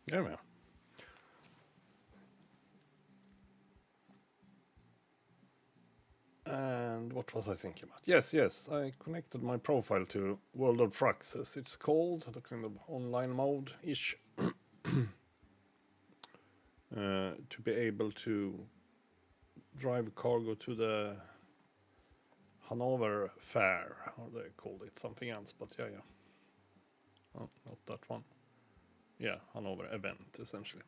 There we are. And what was I thinking about? Yes, I connected my profile to World of Trucks, as it's called, the kind of online mode-ish, to be able to drive cargo to the Hannover fair, or they called it something else, but yeah. Oh, not that one. Yeah, Hannover event, essentially.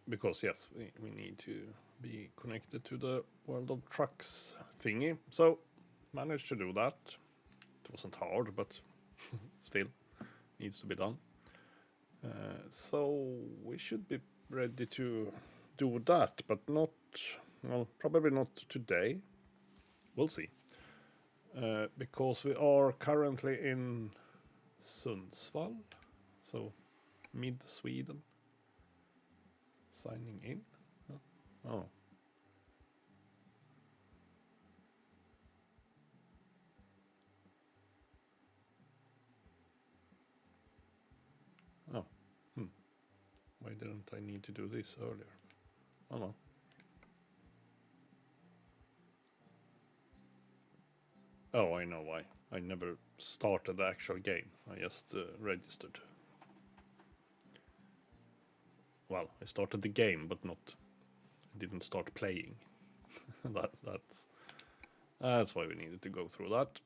Because yes, we need to be connected to the World of Trucks thingy. So managed to do that. It wasn't hard, but still needs to be done. So we should be ready to do that, but not, well, probably not today. We'll see. Because we are currently in Sundsvall, so mid Sweden, signing in. Oh, oh, hmm. Why didn't I need to do this earlier? Oh no. Oh, I know why. I never started the actual game. I just registered. Well, I started the game, but not. I didn't start playing. That's why we needed to go through that.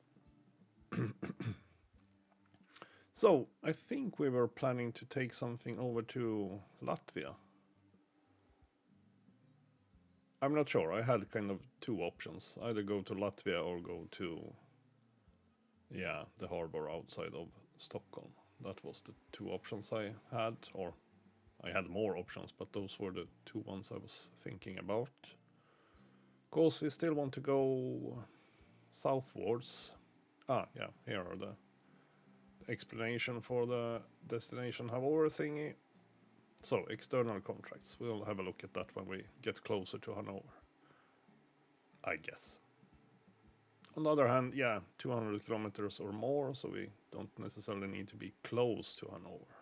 So I think we were planning to take something over to Latvia. I'm not sure. I had kind of two options: either go to Latvia or go to, yeah, the harbor outside of Stockholm. That was the two options I had, or I had more options, but those were the two ones I was thinking about. Of course, we still want to go southwards. Ah, yeah, here are the explanation for the destination Hannover thingy. So, external contracts. We'll have a look at that when we get closer to Hannover, I guess. On the other hand, yeah, 200 kilometers or more, so we don't necessarily need to be close to Hannover.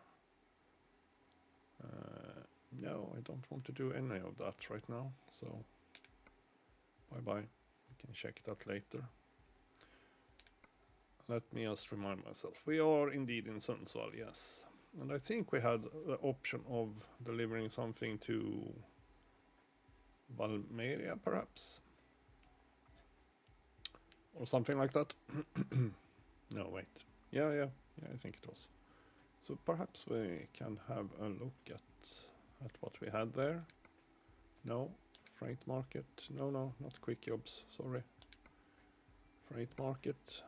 No, I don't want to do any of that right now, so bye-bye. We can check that later. Let me just remind myself. We are indeed in Sundsvall, yes. And I think we had the option of delivering something to Valmeria, perhaps? Or something like that. No, wait. Yeah, I think it was. So perhaps we can have a look at what we had there. No, freight market. No, not quick jobs. Sorry. Freight market.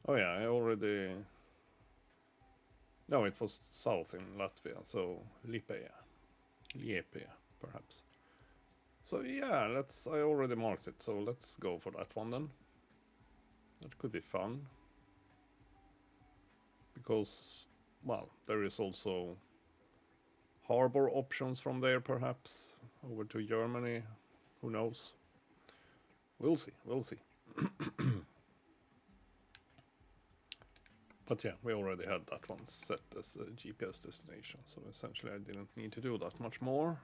Oh yeah, I already. No, it was south in Latvia, so Liepe, perhaps. So yeah, I already marked it, so let's go for that one then. That could be fun. Because, well, there is also harbor options from there, perhaps, over to Germany. Who knows? We'll see. But yeah, we already had that one set as a GPS destination, so essentially I didn't need to do that much more.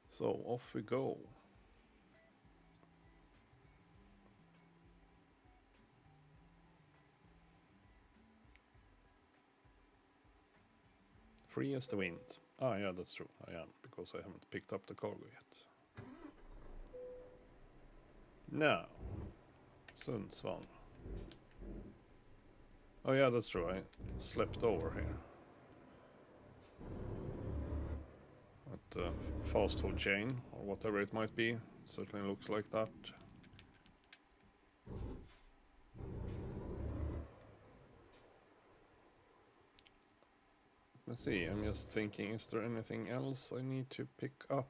So off we go. Free as the wind. Ah, yeah, that's true. I am, because I haven't picked up the cargo yet. Now, Sundsvall. Oh yeah, that's true. I slept over here at the fast food chain, or whatever it might be. It certainly looks like that. Let's see, I'm just thinking, is there anything else I need to pick up?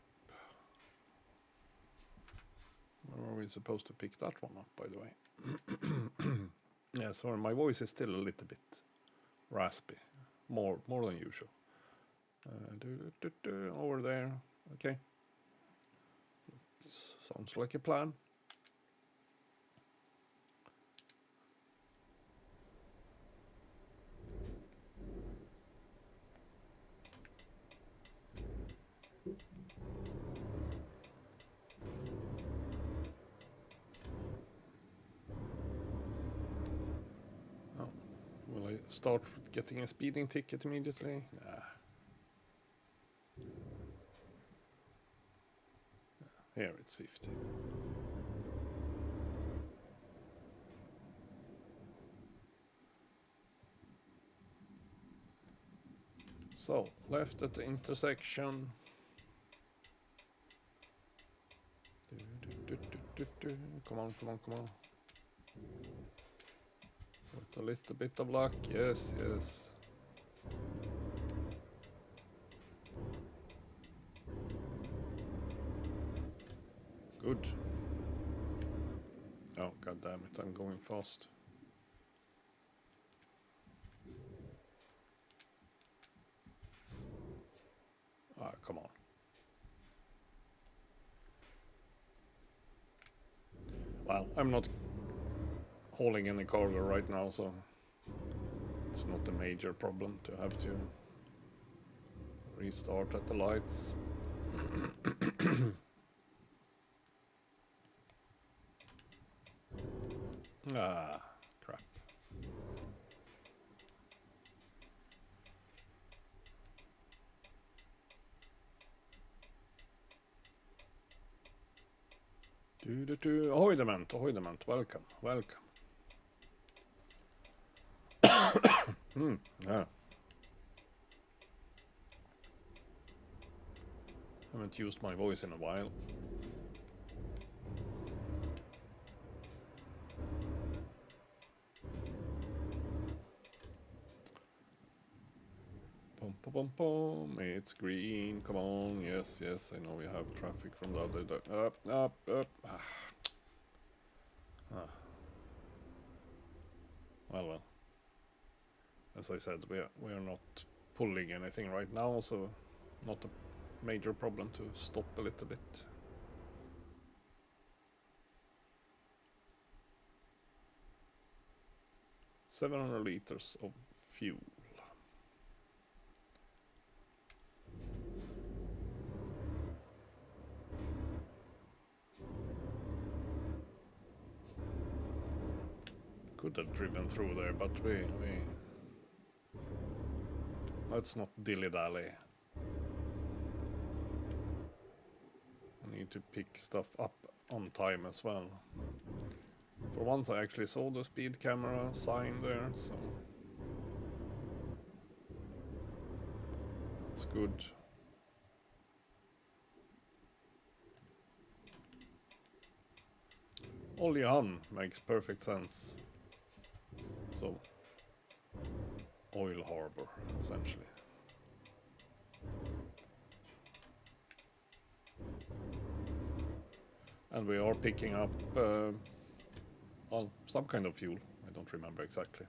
Where are we supposed to pick that one up, by the way? Yeah, sorry, my voice is still a little bit raspy. More than usual. Over there. Okay. Sounds like a plan. start getting a speeding ticket immediately? Nah. Here it's 50. So, left at the intersection. Come on, come on, come on. With a little bit of luck, yes, yes. Good. Oh, god damn it, I'm going fast. Ah, come on. Well, I'm not hauling any cargo right now, so it's not a major problem to have to restart at the lights. Ah, crap. Ahoydement, ahoydement, welcome, welcome. Yeah. Haven't used my voice in a while. Pom pom pom pom, it's green, come on, yes, yes, I know we have traffic from the other, up. Well. As I said, we are not pulling anything right now, so not a major problem to stop a little bit. $700 liters of fuel. Could have driven through there, but we let's not dilly-dally. We need to pick stuff up on time as well. For once I actually saw the speed camera sign there, so that's good. Oljehamn makes perfect sense. So, oil harbor, essentially. And we are picking up well, some kind of fuel. I don't remember exactly.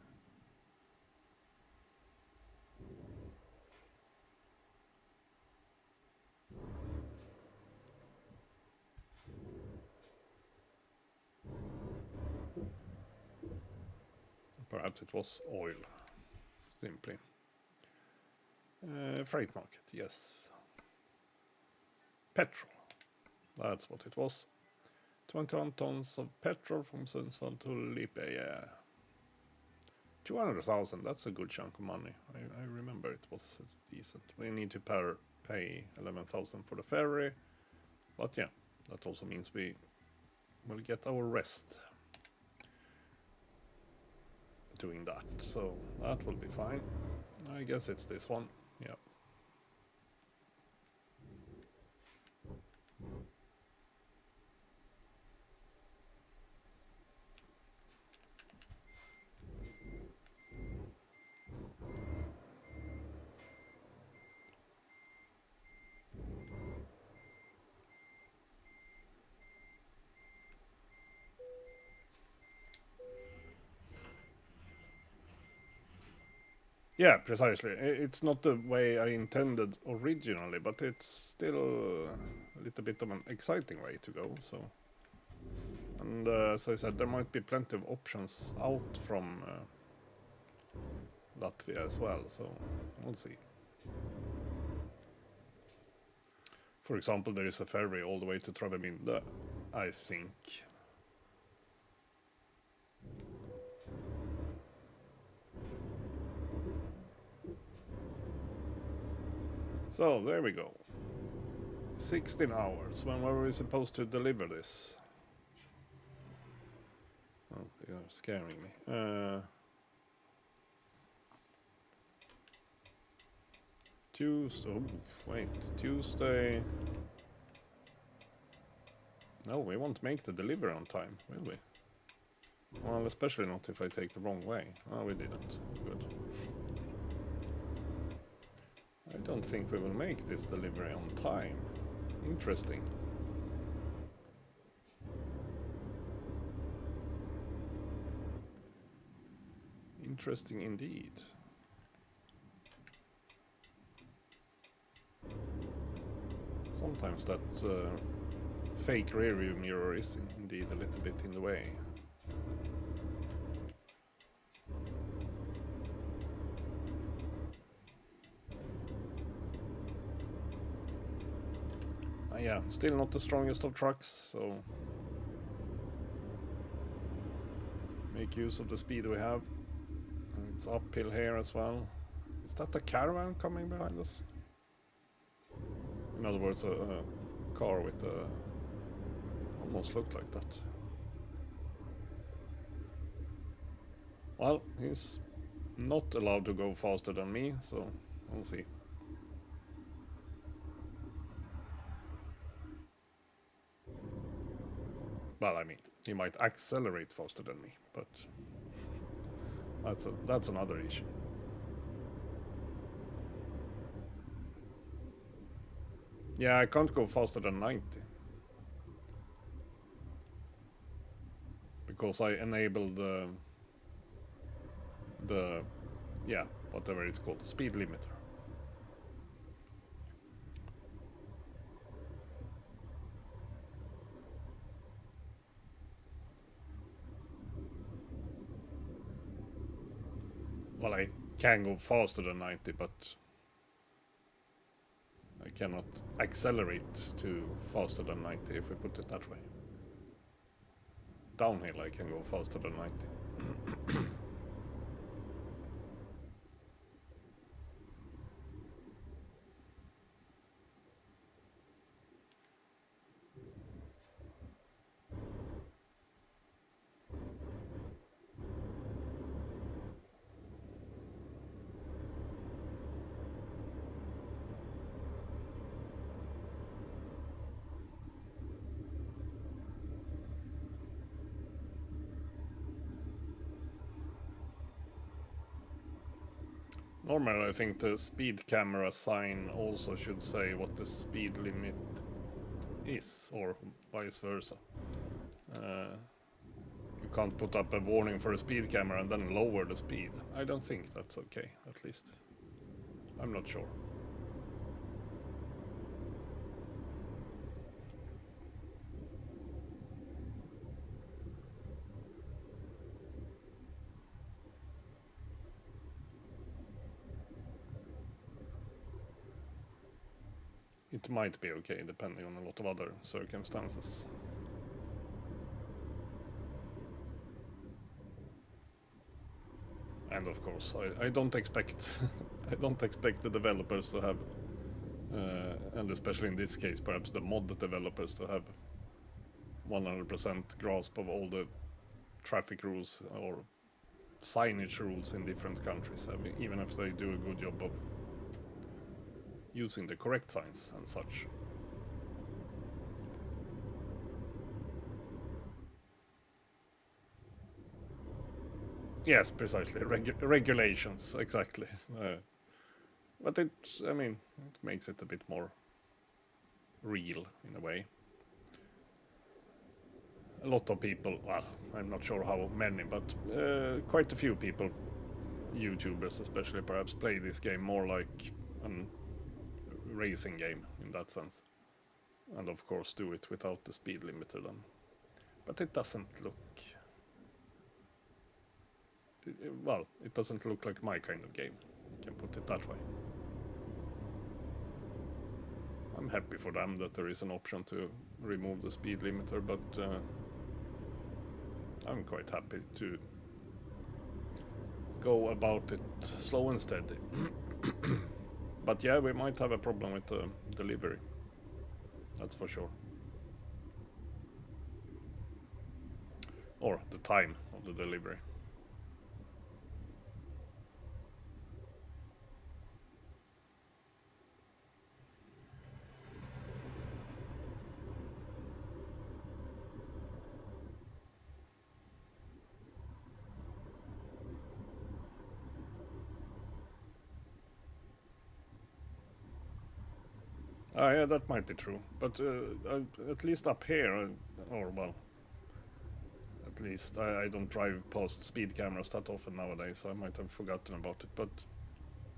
Perhaps it was oil, simply. Freight market, yes. Petrol, that's what it was. 21 tons of petrol from Sundsvall to Lippe, yeah. 200,000, that's a good chunk of money. I remember it was decent. We need to pay 11,000 for the ferry, but yeah, that also means we will get our rest doing that, so that will be fine. I guess it's this one, yeah. Yeah, precisely. It's not the way I intended originally, but it's still a little bit of an exciting way to go, so. And as I said, there might be plenty of options out from Latvia as well, so we'll see. For example, there is a ferry all the way to Travemünde, I think. So, there we go. 16 hours. When were we supposed to deliver this? Oh, you're scaring me. Tuesday. Oh, wait. Tuesday. No, we won't make the delivery on time, will we? Well, especially not if I take the wrong way. Oh, we didn't. Good. I don't think we will make this delivery on time. Interesting. Interesting indeed. Sometimes that fake rearview mirror is indeed a little bit in the way. Yeah, still not the strongest of trucks, so make use of the speed we have. And it's uphill here as well. Is that a caravan coming behind us? In other words, a car with a... almost looked like that. Well, he's not allowed to go faster than me, so we'll see. Well, I mean, he might accelerate faster than me, but that's another issue. Yeah, I can't go faster than 90. Because I enabled the yeah, whatever it's called, speed limiter. Well, I can go faster than 90, but I cannot accelerate to faster than 90, if we put it that way. Downhill I can go faster than 90. Normally I think the speed camera sign also should say what the speed limit is, or vice versa. You can't put up a warning for a speed camera and then lower the speed. I don't think that's okay, at least. I'm not sure. It might be okay, depending on a lot of other circumstances. And of course, I don't expect I don't expect the developers to have, and especially in this case, perhaps the mod developers to have 100% grasp of all the traffic rules or signage rules in different countries, even if they do a good job of using the correct signs and such. Yes, precisely. Regulations, exactly. But I mean, it makes it a bit more real in a way. A lot of people, well, I'm not sure how many, but quite a few people, YouTubers especially, perhaps play this game more like a racing game in that sense. And of course do it without the speed limiter then. But it doesn't look... well, it doesn't look like my kind of game. You can put it that way. I'm happy for them that there is an option to remove the speed limiter, but I'm quite happy to go about it slow and steady. But yeah, we might have a problem with the delivery. That's for sure. Or the time of the delivery. Yeah, that might be true. But at least up here, or well, at least I don't drive past speed cameras that often nowadays, so I might have forgotten about it. But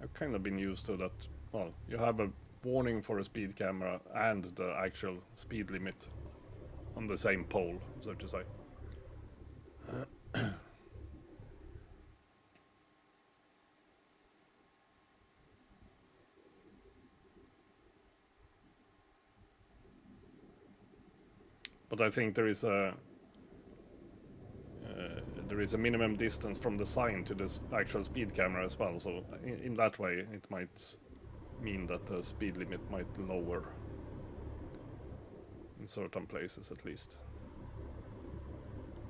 I've kind of been used to that. Well, you have a warning for a speed camera and the actual speed limit on the same pole, so to say. But I think there is a minimum distance from the sign to the actual speed camera as well. So in that way, it might mean that the speed limit might lower in certain places, at least.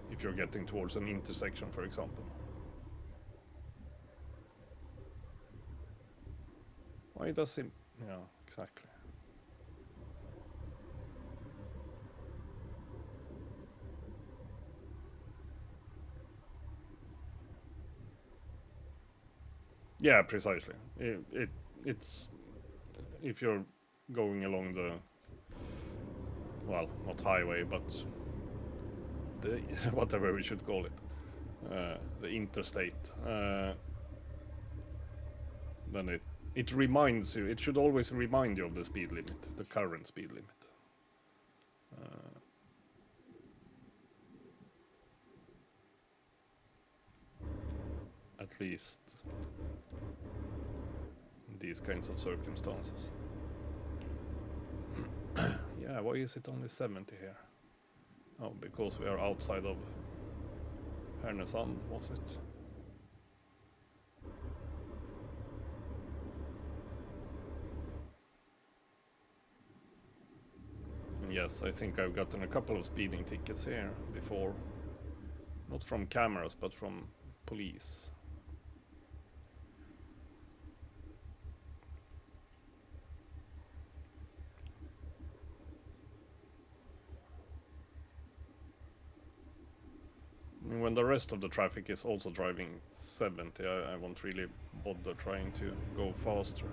If you're getting towards an intersection, for example. Why does it? Yeah, exactly. Yeah, precisely. It's if you're going along the, well, not highway, but the whatever we should call it, the interstate. Then it reminds you. It should always remind you of the speed limit, the current speed limit. At least in these kinds of circumstances. Yeah, why is it only 70 here? Oh, because we are outside of Härnösand, was it? And yes, I think I've gotten a couple of speeding tickets here before. Not from cameras, but from police. I mean, when the rest of the traffic is also driving 70, I won't really bother trying to go faster.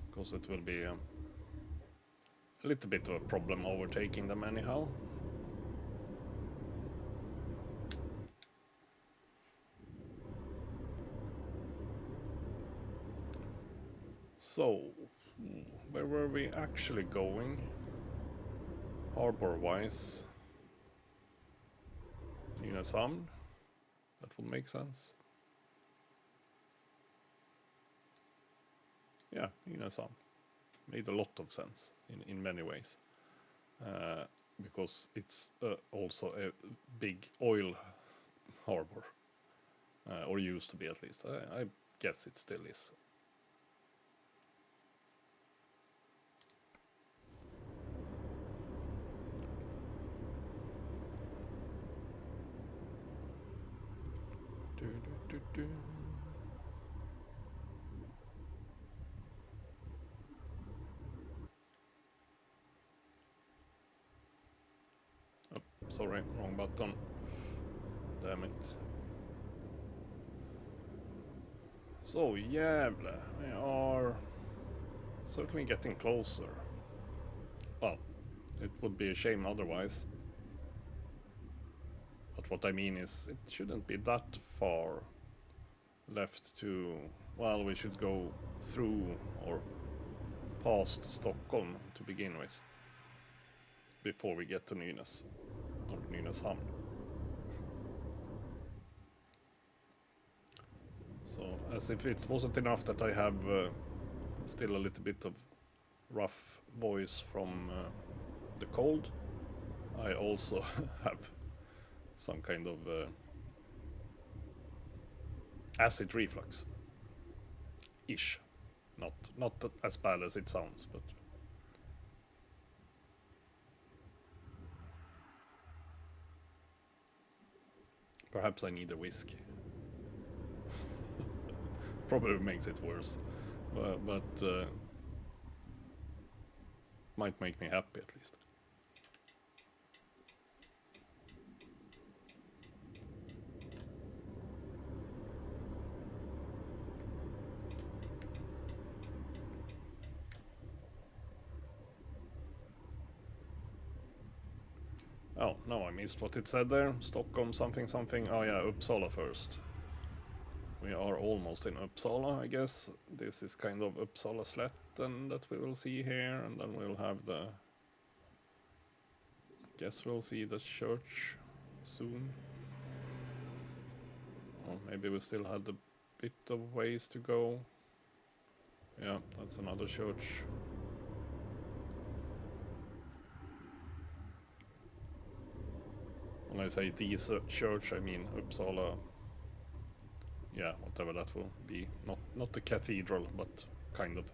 Because it will be a little bit of a problem overtaking them anyhow. So, where were we actually going? Harbor-wise? Nynäshamn? That would make sense. Yeah, Nynäshamn. Made a lot of sense in many ways. Because it's also a big oil harbor. Or used to be, at least. I guess it still is. Oh, sorry, wrong button. Damn it. So, Gävle, we are certainly getting closer. Well, it would be a shame otherwise. But what I mean is, it shouldn't be that far left to, well, we should go through or past Stockholm to begin with, before we get to Nynäs, or Nynäshamn. So, as if it wasn't enough that I have still a little bit of rough voice from the cold, I also have some kind of acid reflux. ish. Not as bad as it sounds, but perhaps I need a whiskey. Probably makes it worse, but might make me happy at least. Oh, no, I missed what it said there. Stockholm something something. Oh yeah, Uppsala first. We are almost in Uppsala, I guess. This is kind of Uppsala Slätten that we will see here, and then we'll have the... Guess we'll see the church soon. Or maybe we still had a bit of ways to go. Yeah, that's another church. When I say the church, I mean Uppsala. Yeah, whatever that will be. Not the cathedral, but kind of.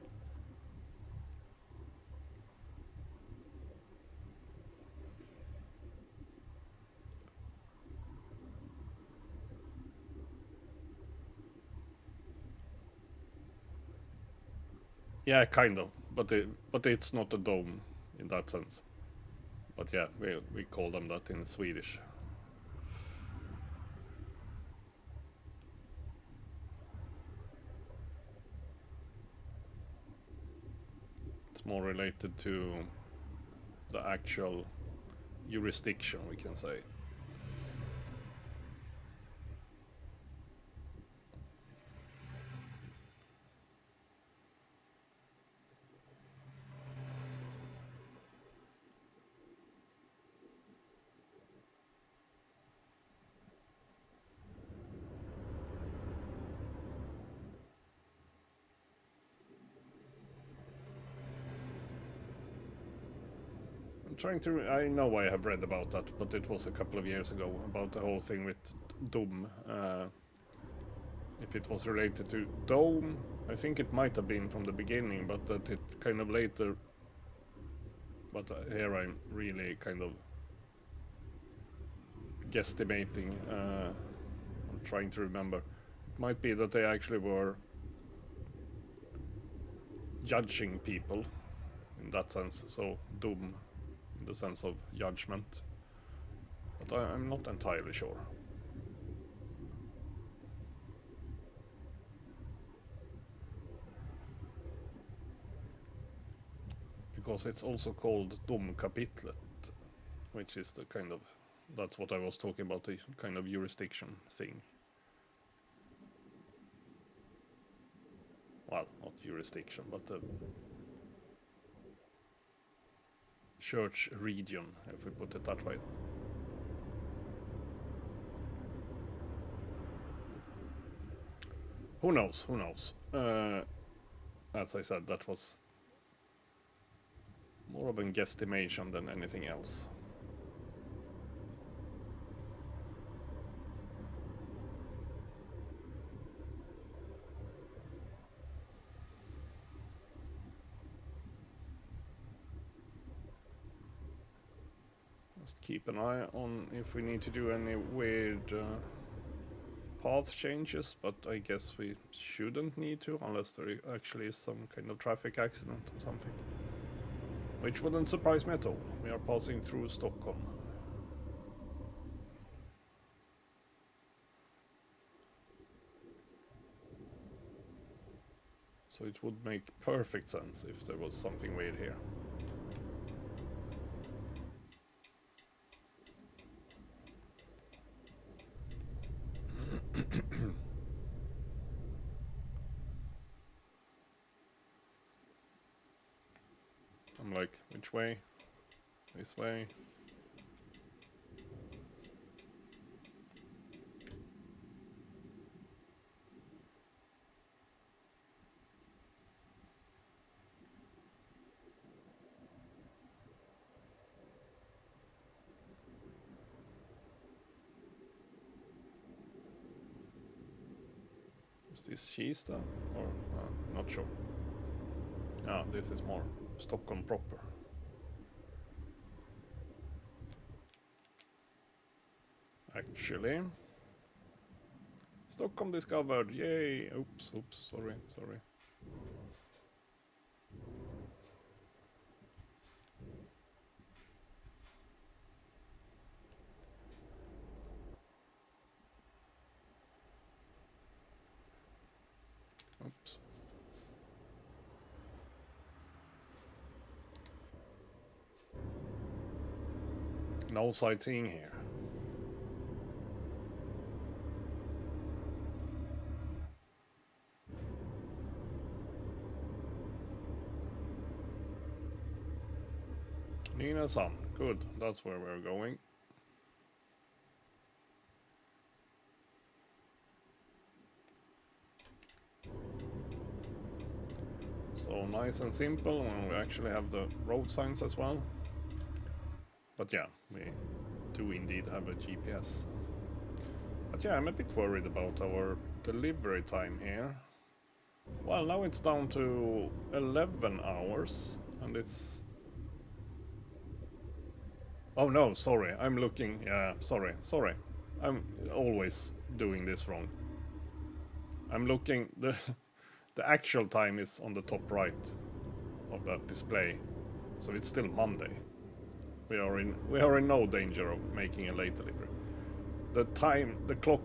Yeah, kind of. But it's not a dome in that sense. But yeah, we call them that in Swedish. It's more related to the actual jurisdiction, we can say. I know I have read about that, but it was a couple of years ago, about the whole thing with Dom. If it was related to Dome, I think it might have been from the beginning, but that it kind of later. But here I'm really kind of guesstimating. I'm trying to remember. It might be that they actually were judging people in that sense, so Dom in the sense of judgment. But I'm not entirely sure. Because it's also called Domkapitlet, which is the kind of... That's what I was talking about, the kind of jurisdiction thing. Well, not jurisdiction, but the church region, if we put it that way. Who knows? Who knows? As I said, that was more of a guesstimation than anything else. Just keep an eye on if we need to do any weird path changes, but I guess we shouldn't need to unless there actually is some kind of traffic accident or something. Which wouldn't surprise me at all. We are passing through Stockholm. So it would make perfect sense if there was something weird here. I'm like, which way? This way? Is this Kista? Or not sure. Ah, this is more Stockholm proper. Actually, Stockholm discovered, yay! Oops, sorry. Oops. No sightseeing here. Nynäshamn, good, that's where we're going. So nice and simple, and we actually have the road signs as well. But yeah, we do indeed have a GPS. But yeah, I'm a bit worried about our delivery time here. Well, now it's down to 11 hours, and it's... Oh no, sorry, I'm looking... Yeah, sorry. I'm always doing this wrong. I'm looking... The actual time is on the top right of that display, so it's still Monday. We are in no danger of making a late delivery. The clock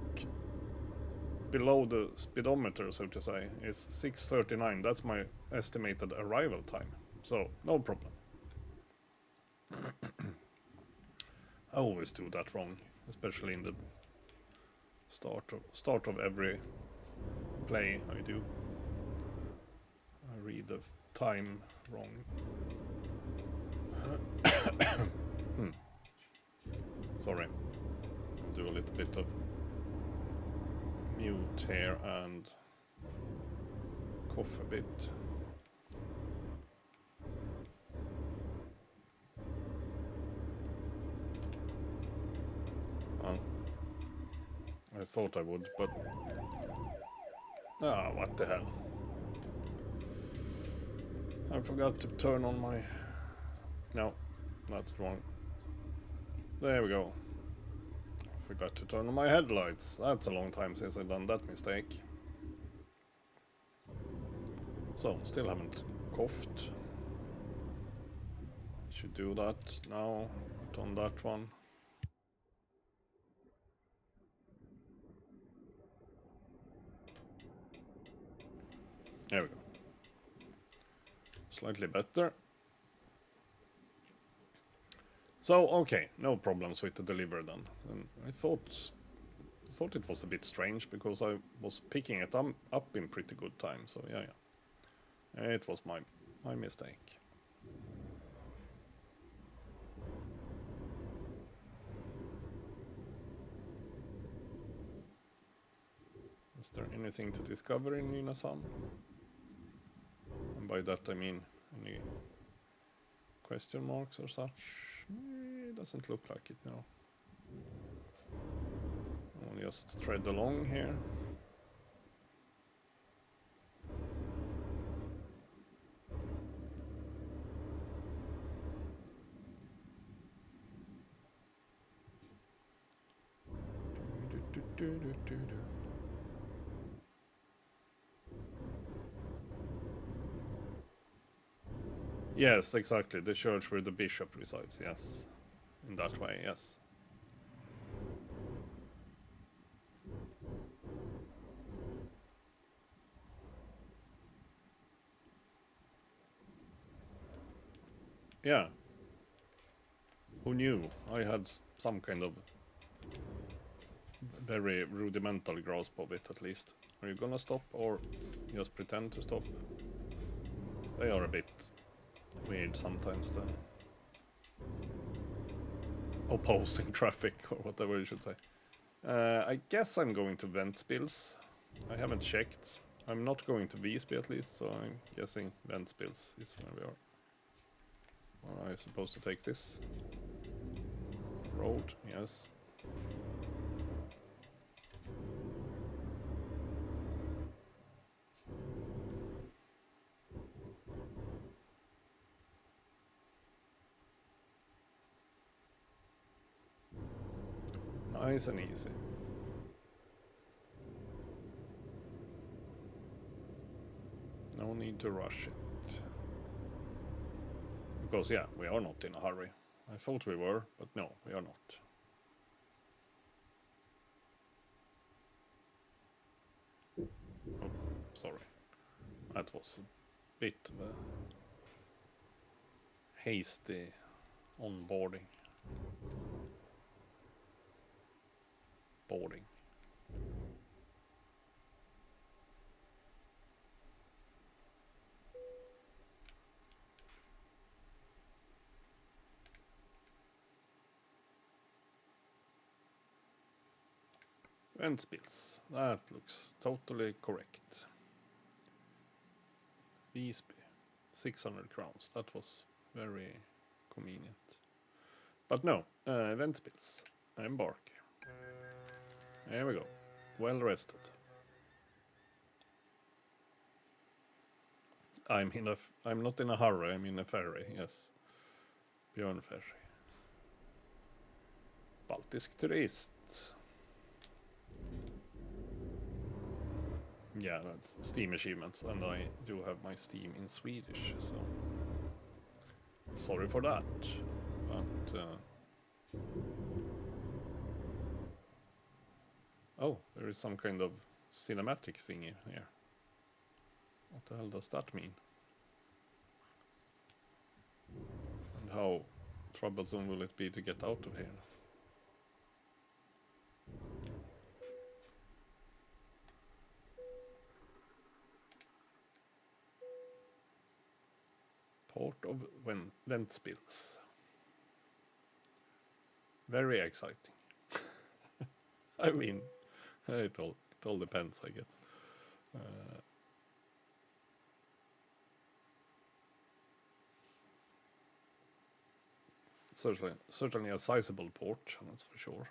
below the speedometer, so to say, is 6:39. That's my estimated arrival time. So no problem. I always do that wrong, especially in the start of every play I do. I read the time wrong. Sorry. I'll do a little bit of mute here and cough a bit. I thought I would, but... Ah, what the hell. I forgot to turn on my... No, that's wrong. There we go. I forgot to turn on my headlights. That's a long time since I've done that mistake. So, still haven't coughed. Should do that now. Put on that one. There we go. Slightly better. So, okay, no problems with the delivery then. And I thought it was a bit strange because I was picking it up in pretty good time. So yeah. It was my mistake. Is there anything to discover in Nynäshamn? And by that I mean any question marks or such? It doesn't look like it now. I'll just tread along here. Yes, exactly. The church where the bishop resides, yes. In that way, yes. Yeah. Who knew? I had some kind of very rudimental grasp of it, at least. Are you gonna stop or just pretend to stop? They are a bit weird sometimes, the opposing traffic, or whatever you should say. I guess I'm going to Ventspils. I haven't checked. I'm not going to Visby at least, so I'm guessing Ventspils is where we are. Or am I supposed to take this road? Yes. Nice and easy. No need to rush it. Because, yeah, we are not in a hurry. I thought we were, but no, we are not. Oh, sorry. That was a bit of a hasty onboarding. Boarding. Ventspils. That looks totally correct. Visby. 600 crowns. That was very convenient. But no, Ventspils. Embark. There we go. Well rested. I'm not in a hurry. I'm in a ferry. Yes. Björnferry. Baltisk turist. Yeah, that's Steam achievements, and I do have my Steam in Swedish, so sorry for that. But oh, there is some kind of cinematic thingy here. What the hell does that mean? And how troublesome will it be to get out of here? Port of Ventspils. Very exciting. I mean, it all depends, I guess. Certainly a sizable port, that's for sure.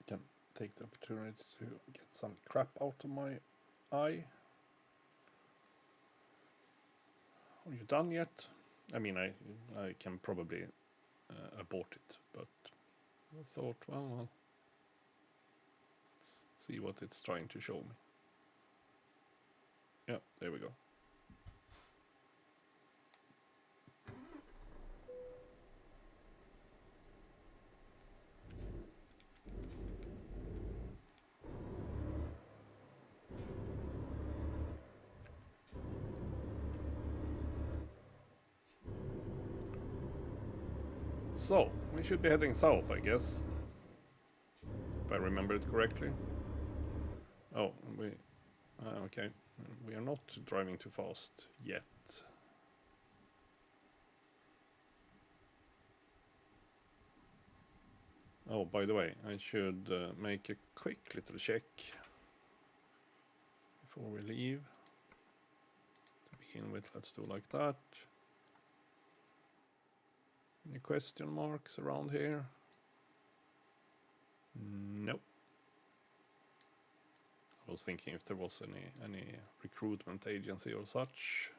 Can take the opportunity to get some crap out of my eye. Are you done yet? I mean, I can probably abort it, but I thought, well, let's see what it's trying to show me. Yeah, there we go. So, we should be heading south, I guess. If I remember it correctly. Oh, okay. We are not driving too fast yet. Oh, by the way, I should make a quick little check before we leave. To begin with, let's do like that. Any question marks around here? Nope. I was thinking if there was any recruitment agency or such.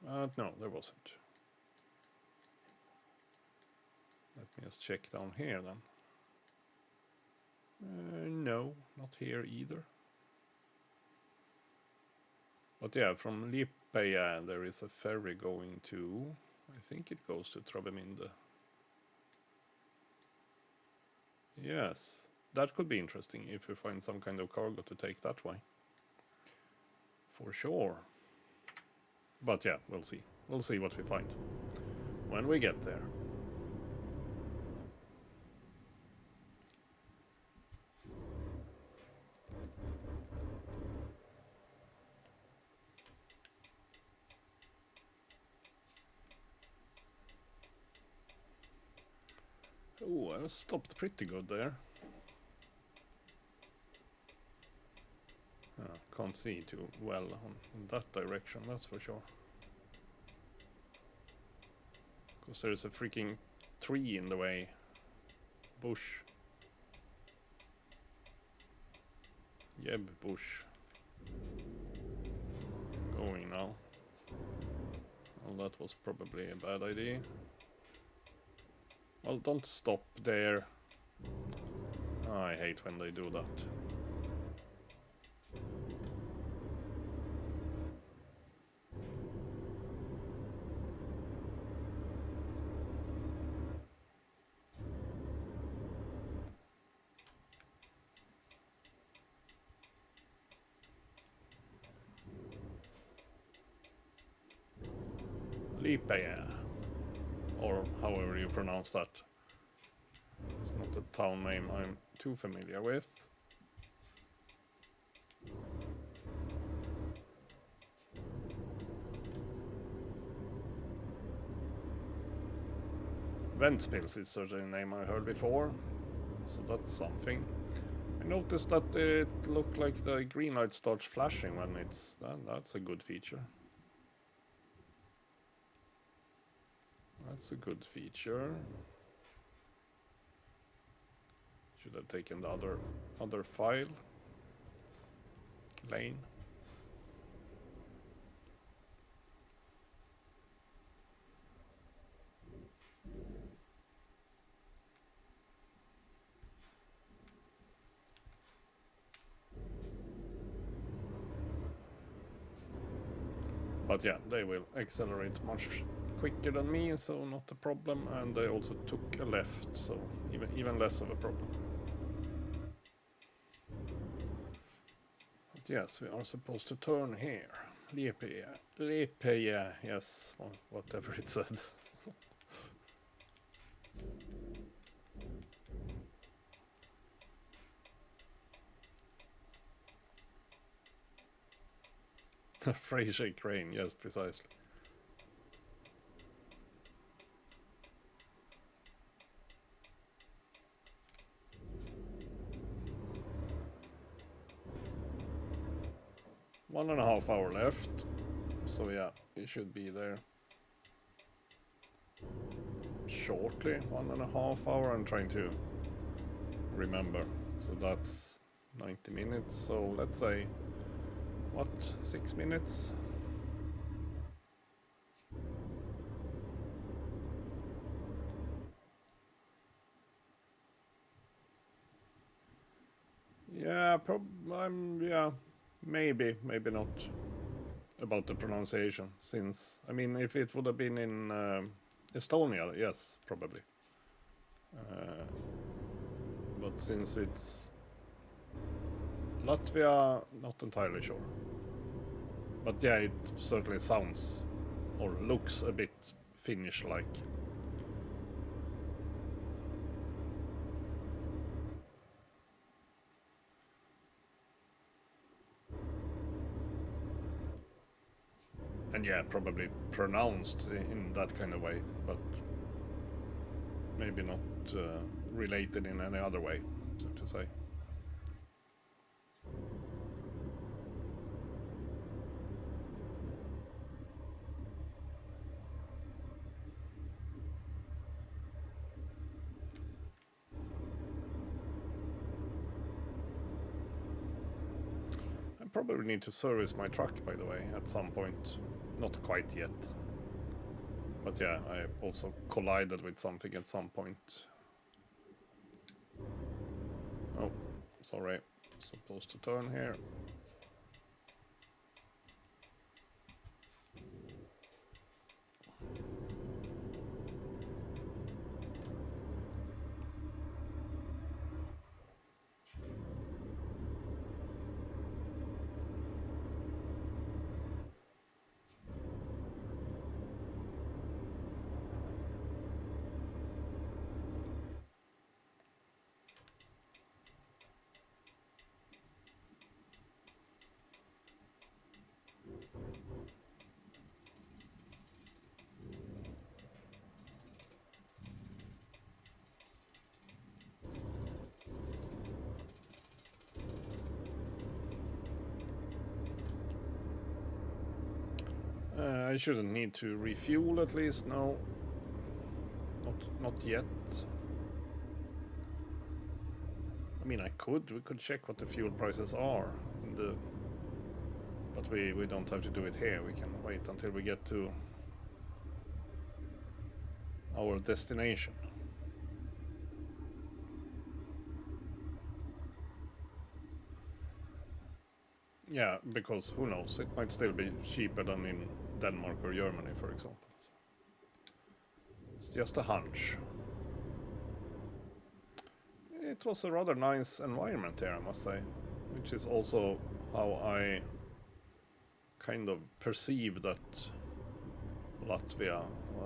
No, there wasn't. Let me just check down here then. No, not here either. But yeah, from Lipeä there is a ferry going to, I think it goes to Travemünde. Yes, that could be interesting if we find some kind of cargo to take that way. For sure. But yeah, we'll see. We'll see what we find when we get there. Oh, I stopped pretty good there. Can't see too well in that direction, that's for sure. Because there's a freaking tree in the way. Bush. Jeb bush. Going now. Well, that was probably a bad idea. Well, don't stop there. Oh, I hate when they do that. Lipeä, or however you pronounce that. It's not a town name I'm too familiar with. Ventspils is certainly a name I heard before, so that's something. I noticed that it looked like the green light starts flashing when it's... That's a good feature. That's a good feature. Should have taken the other file. Lane. But yeah, they will accelerate much quicker than me, so not a problem. And they also took a left, so even less of a problem. But yes, we are supposed to turn here. Lipeä, yes, whatever it said. Fraser Crane, yes, precisely. One and a half hour left, so yeah, it should be there shortly. 1.5 hours. I'm trying to remember, so that's 90 minutes, so let's say, what, 6 minutes? Yeah, yeah, maybe not about the pronunciation, since, I mean, if it would have been in Estonia, yes, probably. But since it's Latvia, not entirely sure. But yeah, it certainly sounds or looks a bit Finnish-like. And yeah, probably pronounced in that kind of way, but maybe not related in any other way, so to say. I probably need to service my truck, by the way, at some point. Not quite yet. But yeah, I also collided with something at some point. Oh, sorry. Supposed to turn here. I shouldn't need to refuel at least, no. not yet. I mean, we could check what the fuel prices are in the, but we don't have to do it here. We can wait until we get to our destination. Yeah, because who knows? It might still be cheaper than in Denmark or Germany, for example. It's just a hunch. It was a rather nice environment here, I must say, which is also how I kind of perceive that Latvia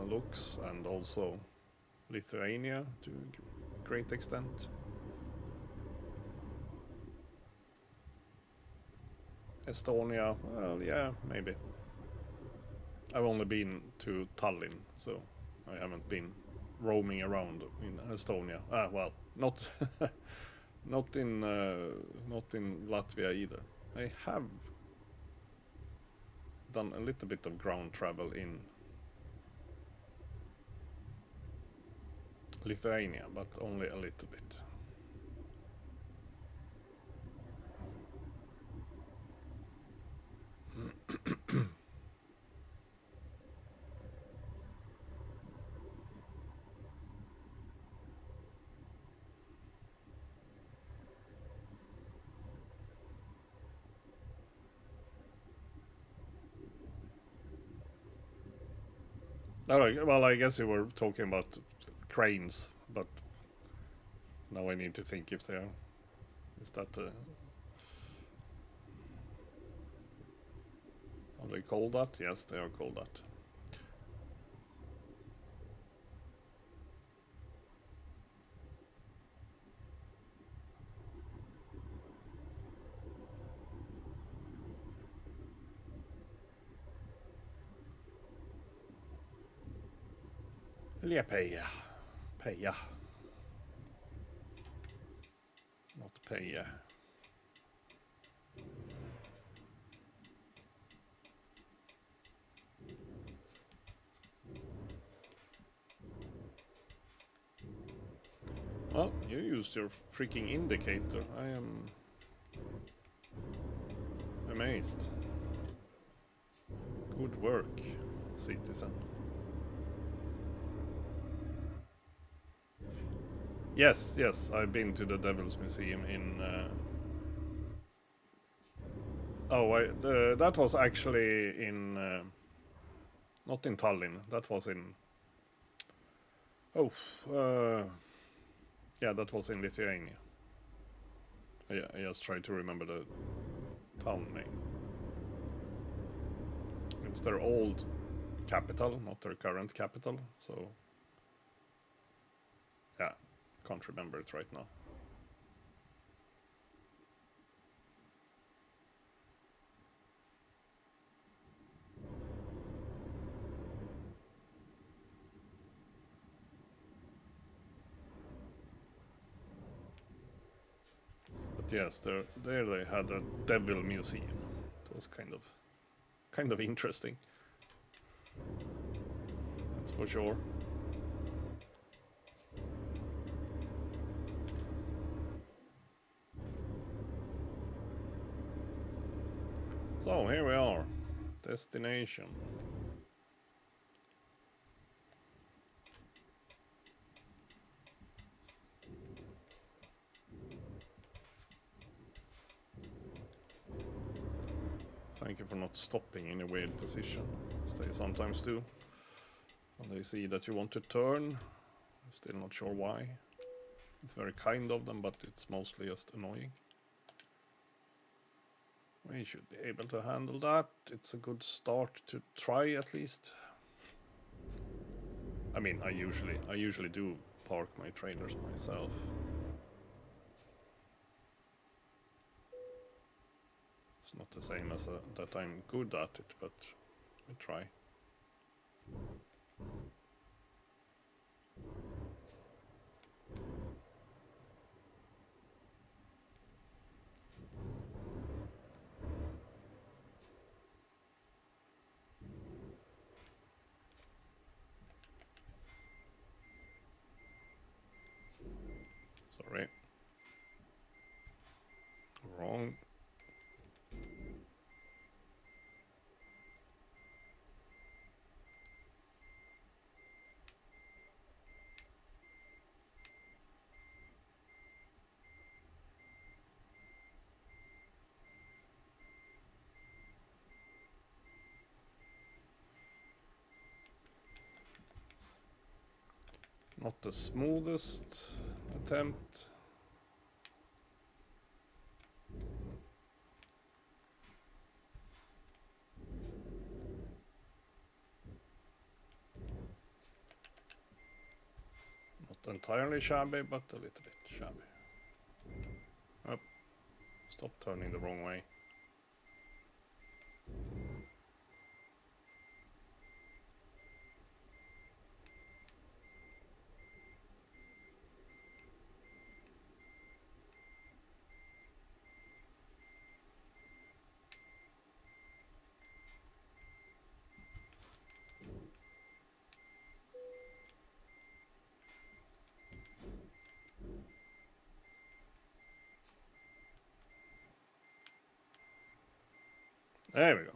looks, and also Lithuania to a great extent. Estonia, well, yeah, maybe. I've only been to Tallinn, so I haven't been roaming around in Estonia. Well, not not in Latvia either. I have done a little bit of ground travel in Lithuania, but only a little bit. Well, I guess you were talking about cranes, but now I need to think if they are. Is that are they called that? Yes, they are called that. Liepeja. Peja. Not Peja. Well, you used your freaking indicator. I am amazed. Good work, citizen. Yes, I've been to the Devil's Museum in... that was actually in... not in Tallinn, that was in... Oh, yeah, that was in Lithuania. I just tried to remember the town name. It's their old capital, not their current capital, so... Yeah, can't remember it right now. But yes, there they had a devil museum. It was kind of interesting. That's for sure. So here we are, destination. Thank you for not stopping in a weird position, as they sometimes do. When they see that you want to turn, I'm still not sure why. It's very kind of them, but it's mostly just annoying. We should be able to handle that. It's a good start to try at least. I mean, I usually do park my trailers myself. It's not the same as that I'm good at it, but I try. Not the smoothest attempt. Not entirely shabby, but a little bit shabby. Oh, stop turning the wrong way. There we go.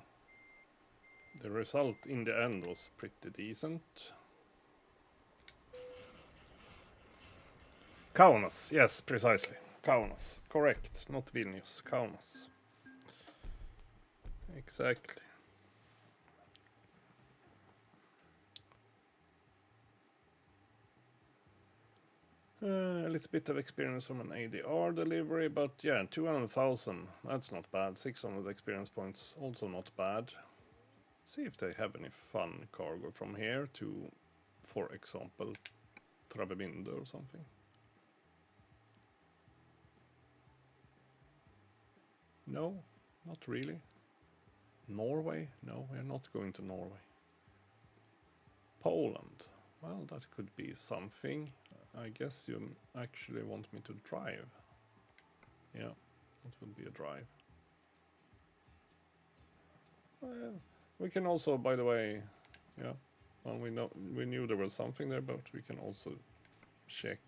The result in the end was pretty decent. Kaunas, yes, precisely. Kaunas, correct. Not Vilnius, Kaunas. Exactly. A little bit of experience from an ADR delivery, but yeah, 200,000, that's not bad. 600 experience points, also not bad. See if they have any fun cargo from here to, for example, Travemünde or something. No, not really. Norway? No, we're not going to Norway. Poland. Well, that could be something. I guess you actually want me to drive. Yeah, that would be a drive. Well, we can also, by the way, yeah, well, we knew there was something there, but we can also check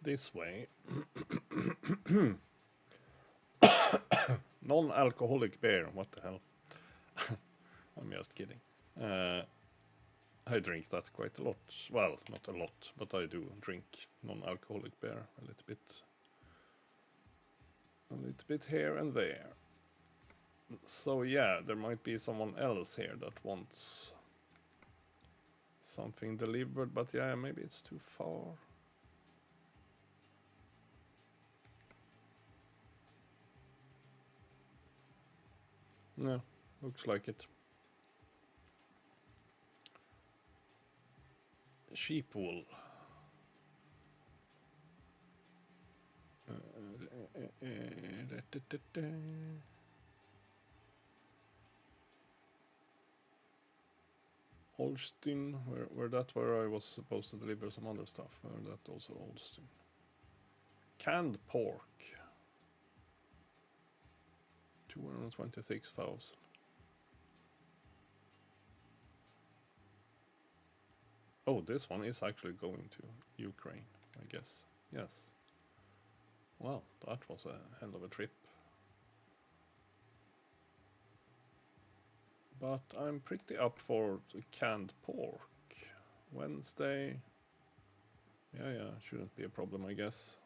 this way. Non-alcoholic beer, what the hell? I'm just kidding. I drink that quite a lot. Well, not a lot, but I do drink non-alcoholic beer a little bit here and there. So yeah, there might be someone else here that wants something delivered, but yeah, maybe it's too far. No, looks like it. Sheep wool. Holstein, where I was supposed to deliver some other stuff. Where that also Holstein. Canned pork. 226,000. Oh, this one is actually going to Ukraine, I guess. Yes. Well, that was a hell of a trip. But I'm pretty up for the canned pork. Wednesday. Yeah, shouldn't be a problem, I guess.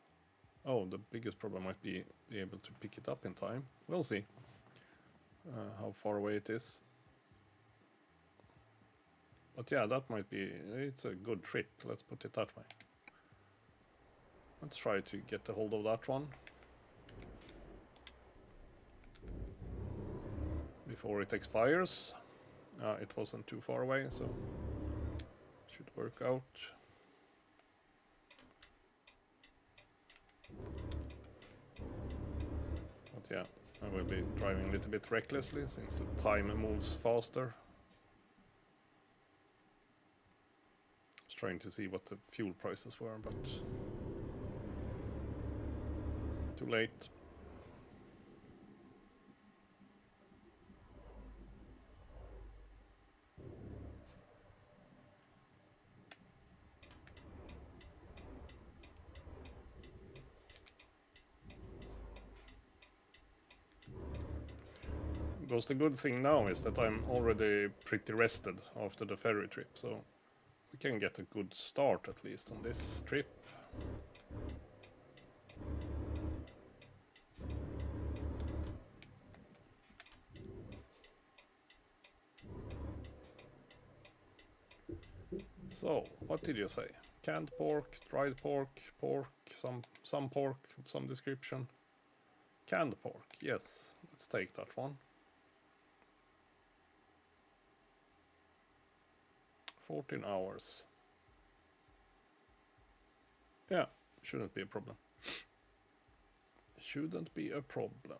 Oh, the biggest problem might be able to pick it up in time. We'll see how far away it is. But yeah, that might be, it's a good trip, let's put it that way. Let's try to get a hold of that one before it expires. It wasn't too far away, so should work out. But yeah, I will be driving a little bit recklessly since the time moves faster. I was trying to see what the fuel prices were, but too late. Because the good thing now is that I'm already pretty rested after the ferry trip, so we can get a good start at least on this trip. So, what did you say? Canned pork, dried pork, pork, some pork of some description. Canned pork, yes, let's take that one. 14 hours. Yeah, shouldn't be a problem. Shouldn't be a problem.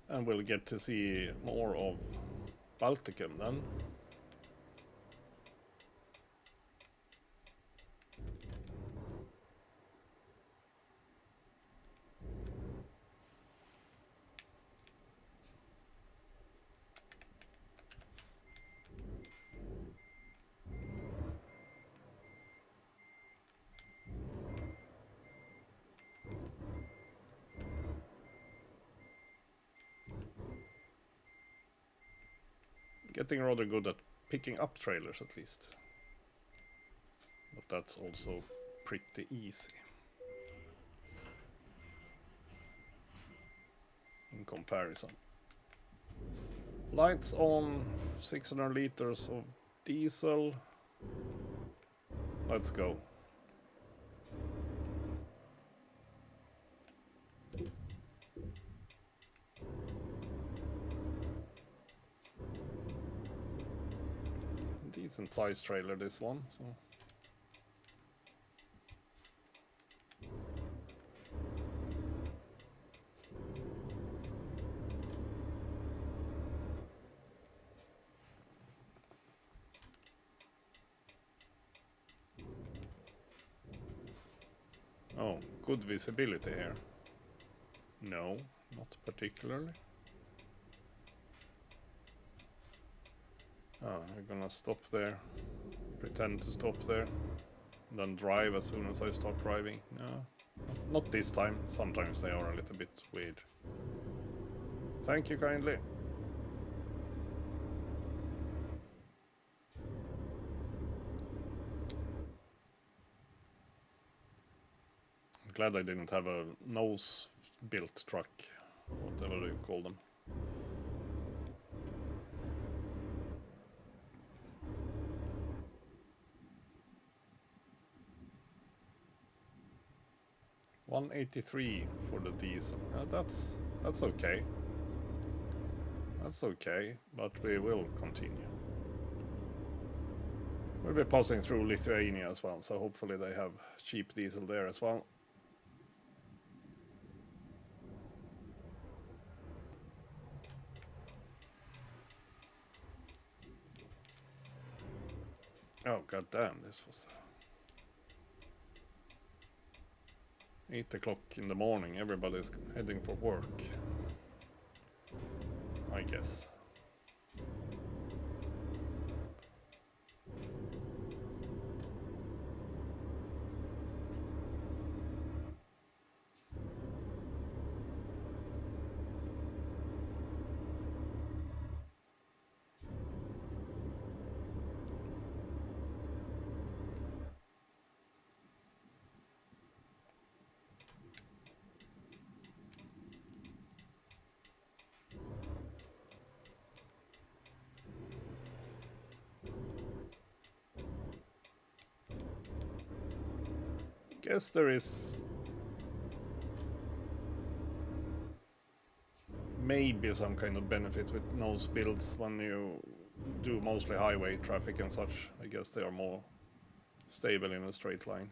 And we'll get to see more of Balticum then. Getting rather good at picking up trailers at least. But that's also pretty easy in comparison. Lights on, 600 liters of diesel. Let's go. Decent size trailer this one, so. Oh, good visibility here. No, not particularly. Oh, we're gonna stop there. Pretend to stop there. Then drive as soon as I start driving. No, not this time. Sometimes they are a little bit weird. Thank you kindly. I'm glad I didn't have a nose-built truck, whatever you call them. $183 for the diesel. That's okay. That's okay, but we will continue. We'll be passing through Lithuania as well, so hopefully they have cheap diesel there as well. Oh god damn, this was 8 o'clock in the morning. Everybody's heading for work, I guess. Guess there is maybe some kind of benefit with nose builds when you do mostly highway traffic and such. I guess they are more stable in a straight line.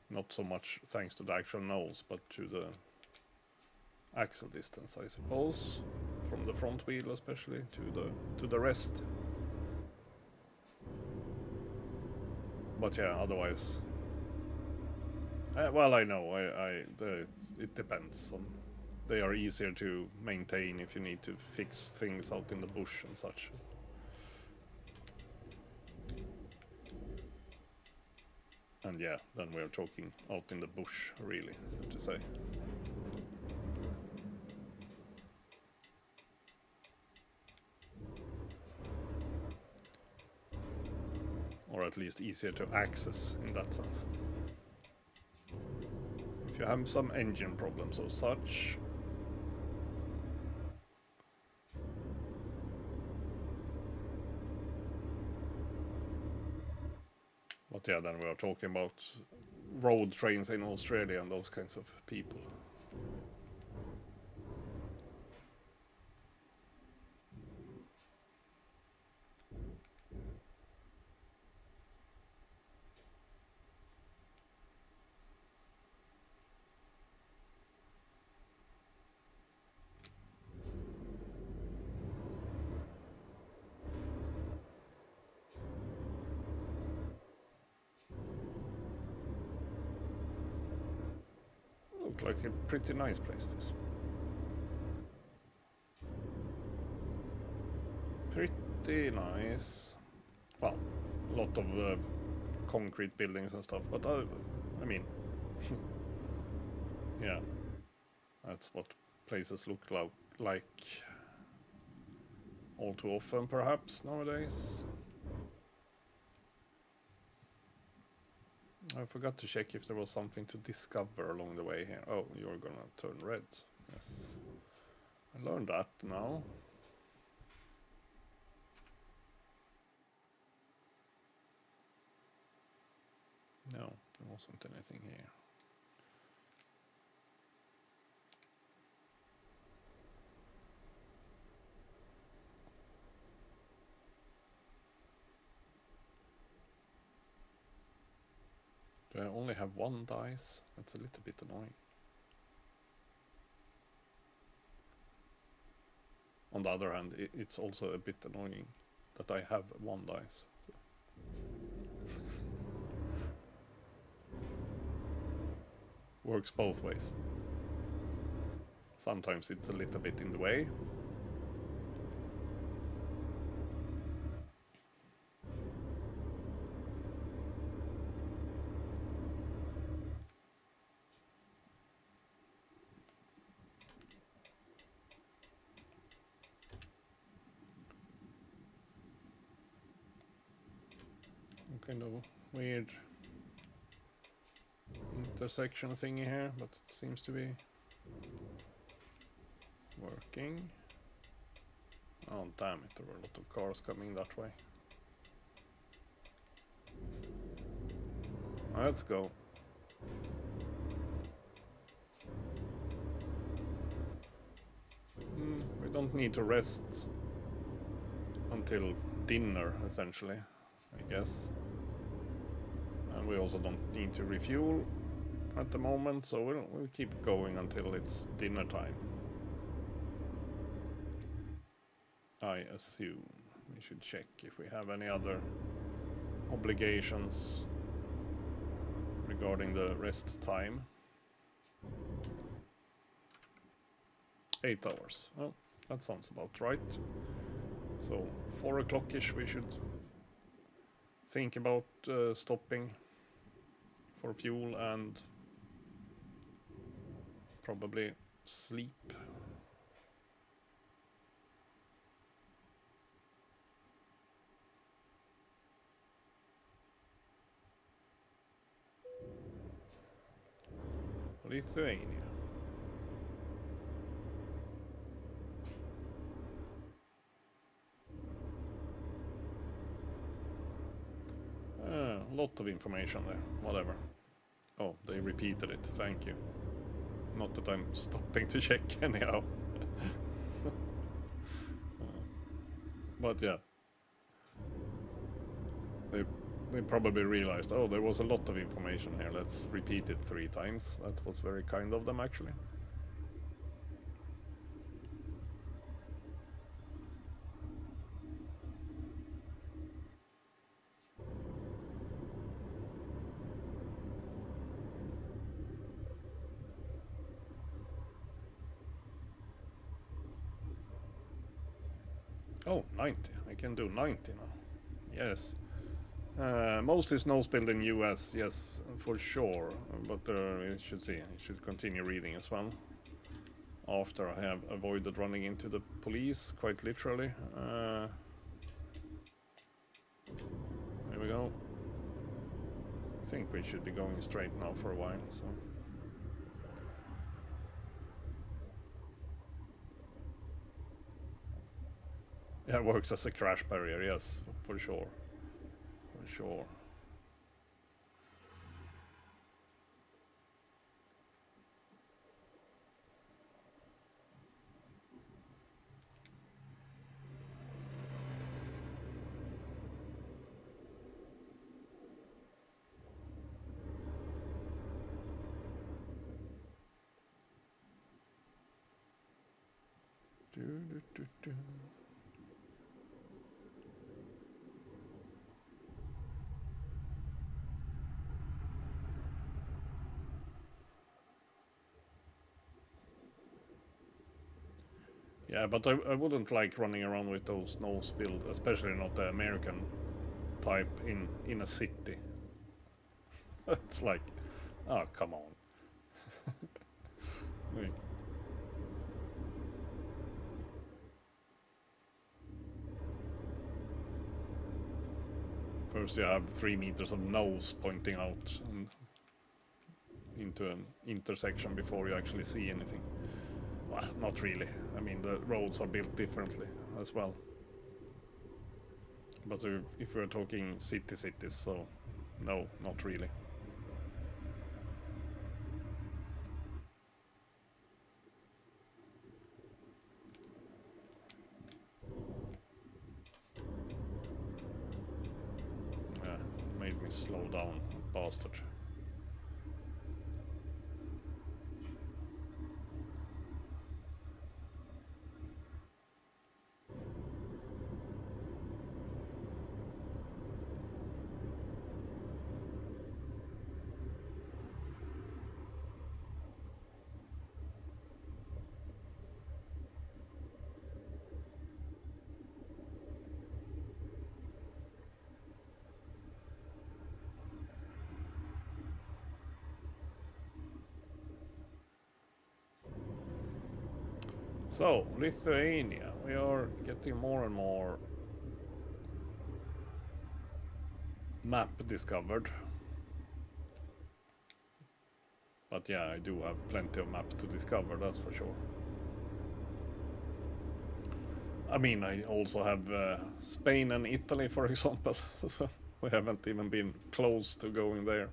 Not so much thanks to the actual nose, but to the axle distance, I suppose, from the front wheel especially to the rest. But yeah, otherwise, well, I know it depends on. They are easier to maintain if you need to fix things out in the bush and such. And yeah, then we're talking out in the bush, really, so to say. Or at least easier to access in that sense. If you have some engine problems or such. But yeah, then we are talking about road trains in Australia and those kinds of people. Looked like a pretty nice place, this. Pretty nice. Well, a lot of concrete buildings and stuff, but I mean, yeah, that's what places look like all too often, perhaps, nowadays. I forgot to check if there was something to discover along the way here. Oh, you're gonna turn red. Yes. I learned that now. No, there wasn't anything here. Do I only have one dice? That's a little bit annoying. On the other hand, it's also a bit annoying that I have one dice. So. Works both ways. Sometimes it's a little bit in the way. Some kind of weird intersection thingy here, but it seems to be working. Oh damn it, there were a lot of cars coming that way. Let's go. We don't need to rest until dinner, essentially, I guess. And we also don't need to refuel at the moment, so we'll keep going until it's dinner time. I assume. We should check if we have any other obligations regarding the rest time. 8 hours. Well, that sounds about right. So 4 o'clock-ish we should think about stopping for fuel and probably sleep. Lithuania. A lot of information there, whatever. Oh, they repeated it, thank you. Not that I'm stopping to check anyhow. But yeah. They probably realized, oh, there was a lot of information here, let's repeat it 3 times. That was very kind of them, actually. Oh, 90. I can do 90 now. Yes. Mostly snow spilled in US, yes, for sure. But you should see, I should continue reading as well. After I have avoided running into the police, quite literally. There we go. I think we should be going straight now for a while, so... Yeah, it works as a crash barrier, yes, for sure. For sure. Yeah, but I wouldn't like running around with those nose build, especially not the American type in a city. It's like, oh, come on. Like, first you have 3 meters of nose pointing out and into an intersection before you actually see anything. Well, not really. I mean, the roads are built differently as well. But if we're talking cities, so no, not really. Yeah, made me slow down, bastard. So, Lithuania. We are getting more and more map discovered. But yeah, I do have plenty of maps to discover, that's for sure. I mean, I also have Spain and Italy, for example. So we haven't even been close to going there.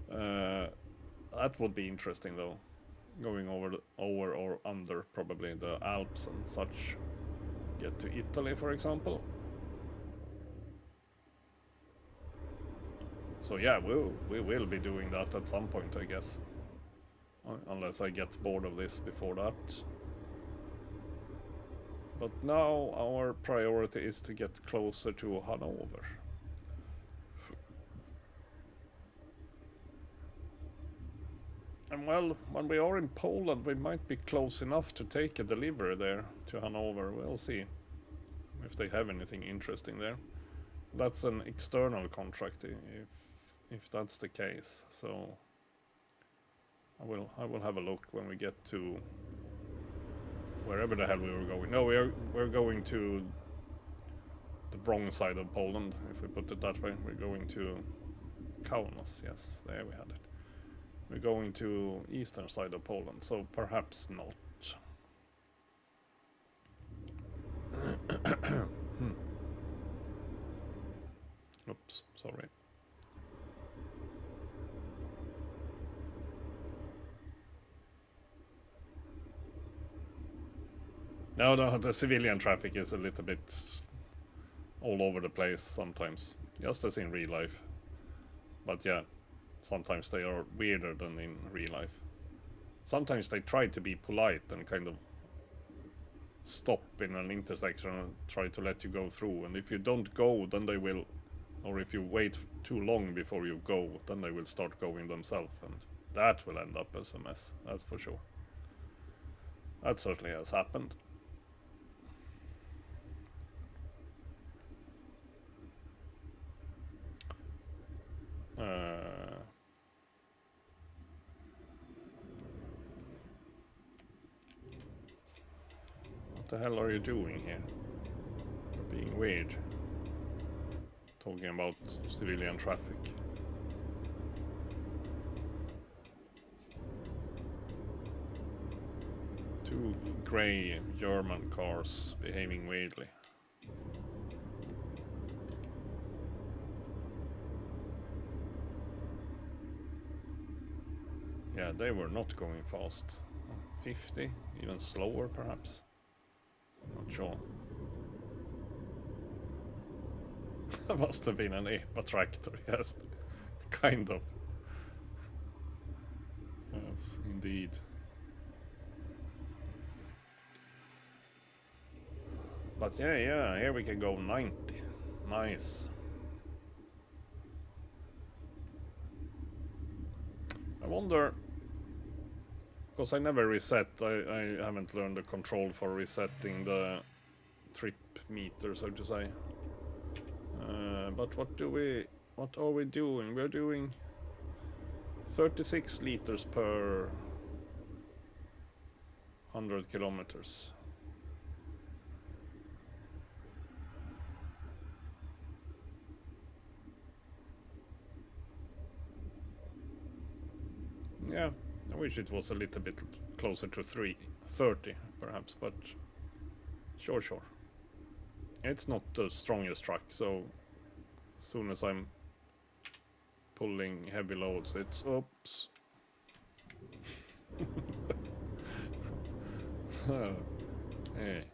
That would be interesting, though. Going over or under probably the Alps and such. Get to Italy, for example. So yeah, we will be doing that at some point, I guess. Unless I get bored of this before that. But now our priority is to get closer to Hannover. And well, when we are in Poland, we might be close enough to take a delivery there to Hannover. We'll see if they have anything interesting there. That's an external contract, if that's the case. So I will have a look when we get to wherever the hell we were going. No, we're going to the wrong side of Poland, if we put it that way. We're going to Kaunas. Yes, there we had it. We're going to eastern side of Poland, so perhaps not. Oops, sorry. No, the civilian traffic is a little bit all over the place sometimes, just as in real life. But yeah, sometimes they are weirder than in real life. Sometimes they try to be polite and kind of stop in an intersection and try to let you go through, and if you don't go, then they will, or if you wait too long before you go, then they will start going themselves, and that will end up as a mess, that's for sure. That certainly has happened. What the hell are you doing here? You're being weird. Talking about civilian traffic. Two grey German cars behaving weirdly. Yeah, they were not going fast. 50, even slower perhaps. Not sure. Must have been an EPA tractor, yes. Kind of. Yes, indeed. But yeah, here we can go 90. Nice. I wonder, because I never reset, I haven't learned the control for resetting the trip meter, so to say. But what are we doing? We're doing 36 liters per 100 kilometers. Yeah, I wish it was a little bit closer to 330 perhaps, but sure. It's not the strongest truck, so as soon as I'm pulling heavy loads, it's oops. Hey.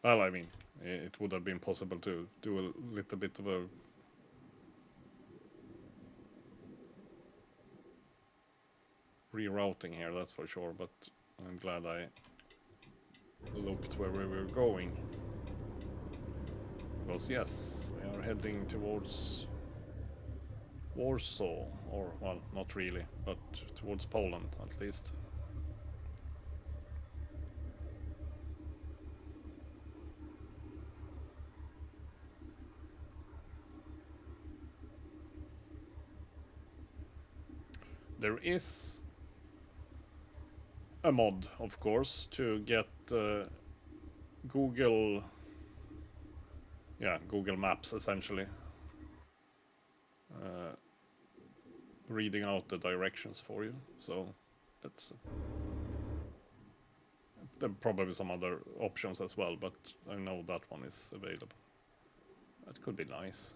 Well, I mean, it would have been possible to do a little bit of a rerouting here, that's for sure, but I'm glad I looked where we were going. Because yes, we are heading towards Warsaw, or well, not really, but towards Poland at least. There is a mod, of course, to get Google Maps essentially reading out the directions for you. So that's there are probably some other options as well, but I know that one is available. That could be nice.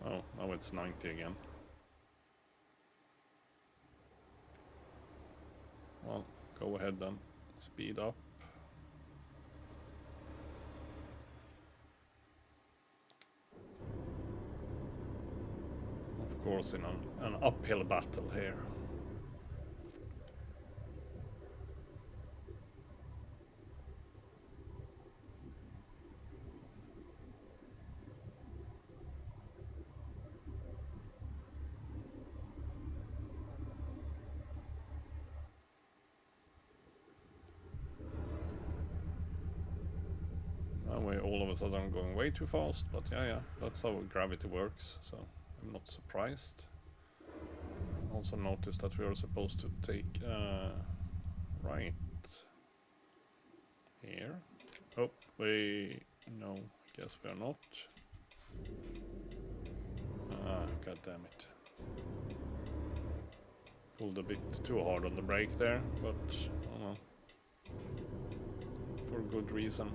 Oh, now it's 90 again. Well, go ahead then. Speed up. Of course, in an uphill battle here. And we all of a sudden are going way too fast, but yeah, that's how gravity works, so I'm not surprised. Also noticed that we are supposed to take right here. Oh, no, I guess we are not. God damn it. Pulled a bit too hard on the brake there, but I don't know. For good reason.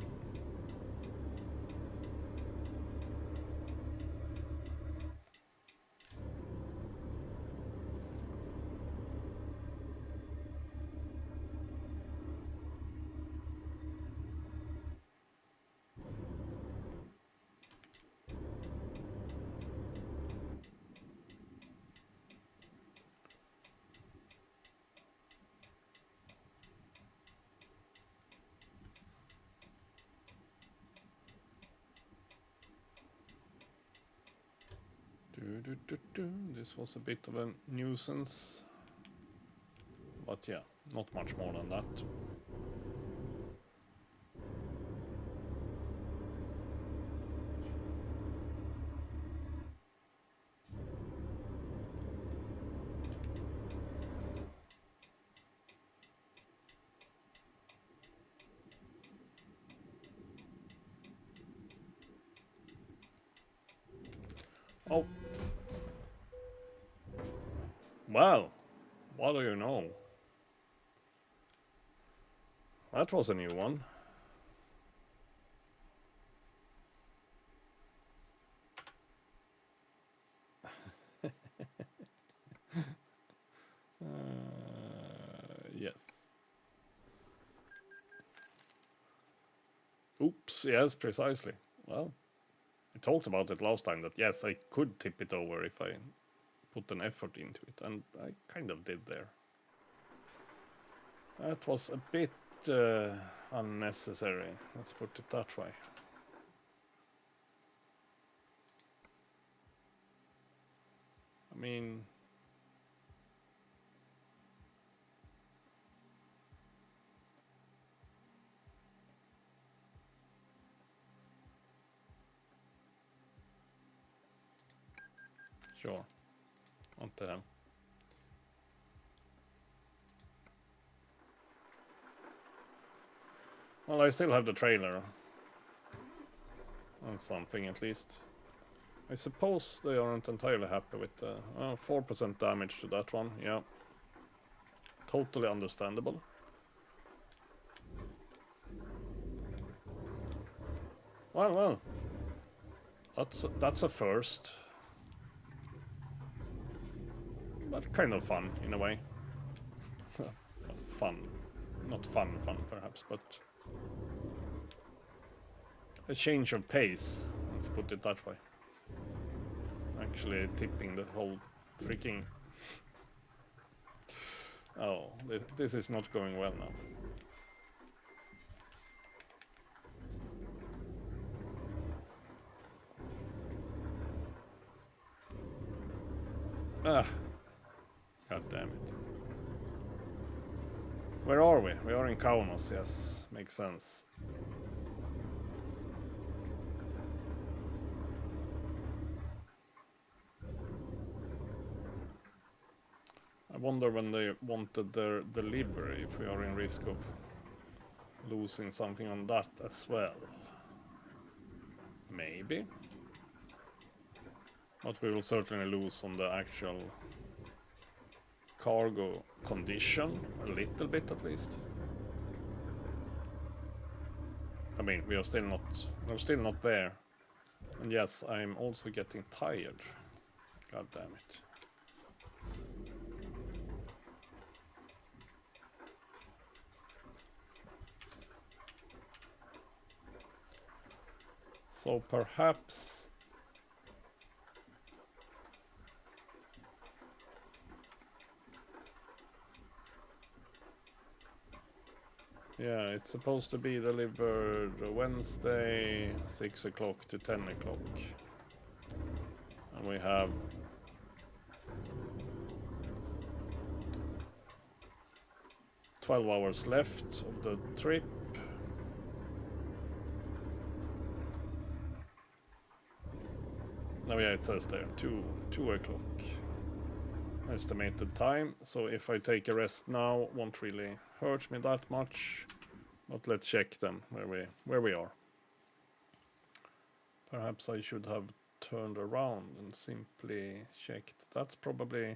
This was a bit of a nuisance. But yeah, not much more than that. Oh. Well, what do you know? That was a new one. Yes. Oops, yes, precisely. Well, I talked about it last time that yes, I could tip it over if I put an effort into it, and I kind of did there. That was a bit unnecessary, let's put it that way. I mean, sure, what the hell. Well, I still have the trailer. On something at least. I suppose they aren't entirely happy with 4% damage to that one, yeah. Totally understandable. Well. That's a first. But kind of fun, in a way. Fun. Not fun perhaps, but a change of pace, let's put it that way. Actually tipping the whole freaking... Oh, this is not going well now. Ah, god damn it. Where are we? We are in Kaunas, yes, makes sense. I wonder when they wanted their delivery, if we are in risk of losing something on that as well. Maybe. But we will certainly lose on the actual cargo condition, a little bit at least. I mean, we're still not there. And yes, I'm also getting tired. God damn it. So perhaps... Yeah, it's supposed to be delivered Wednesday, 6 o'clock to 10 o'clock. And we have... $12 left of the trip. Oh yeah, it says there, 2 o'clock. Estimated time, so if I take a rest now, won't really hurt me that much. But let's check then where we are. Perhaps I should have turned around and simply checked. That's probably...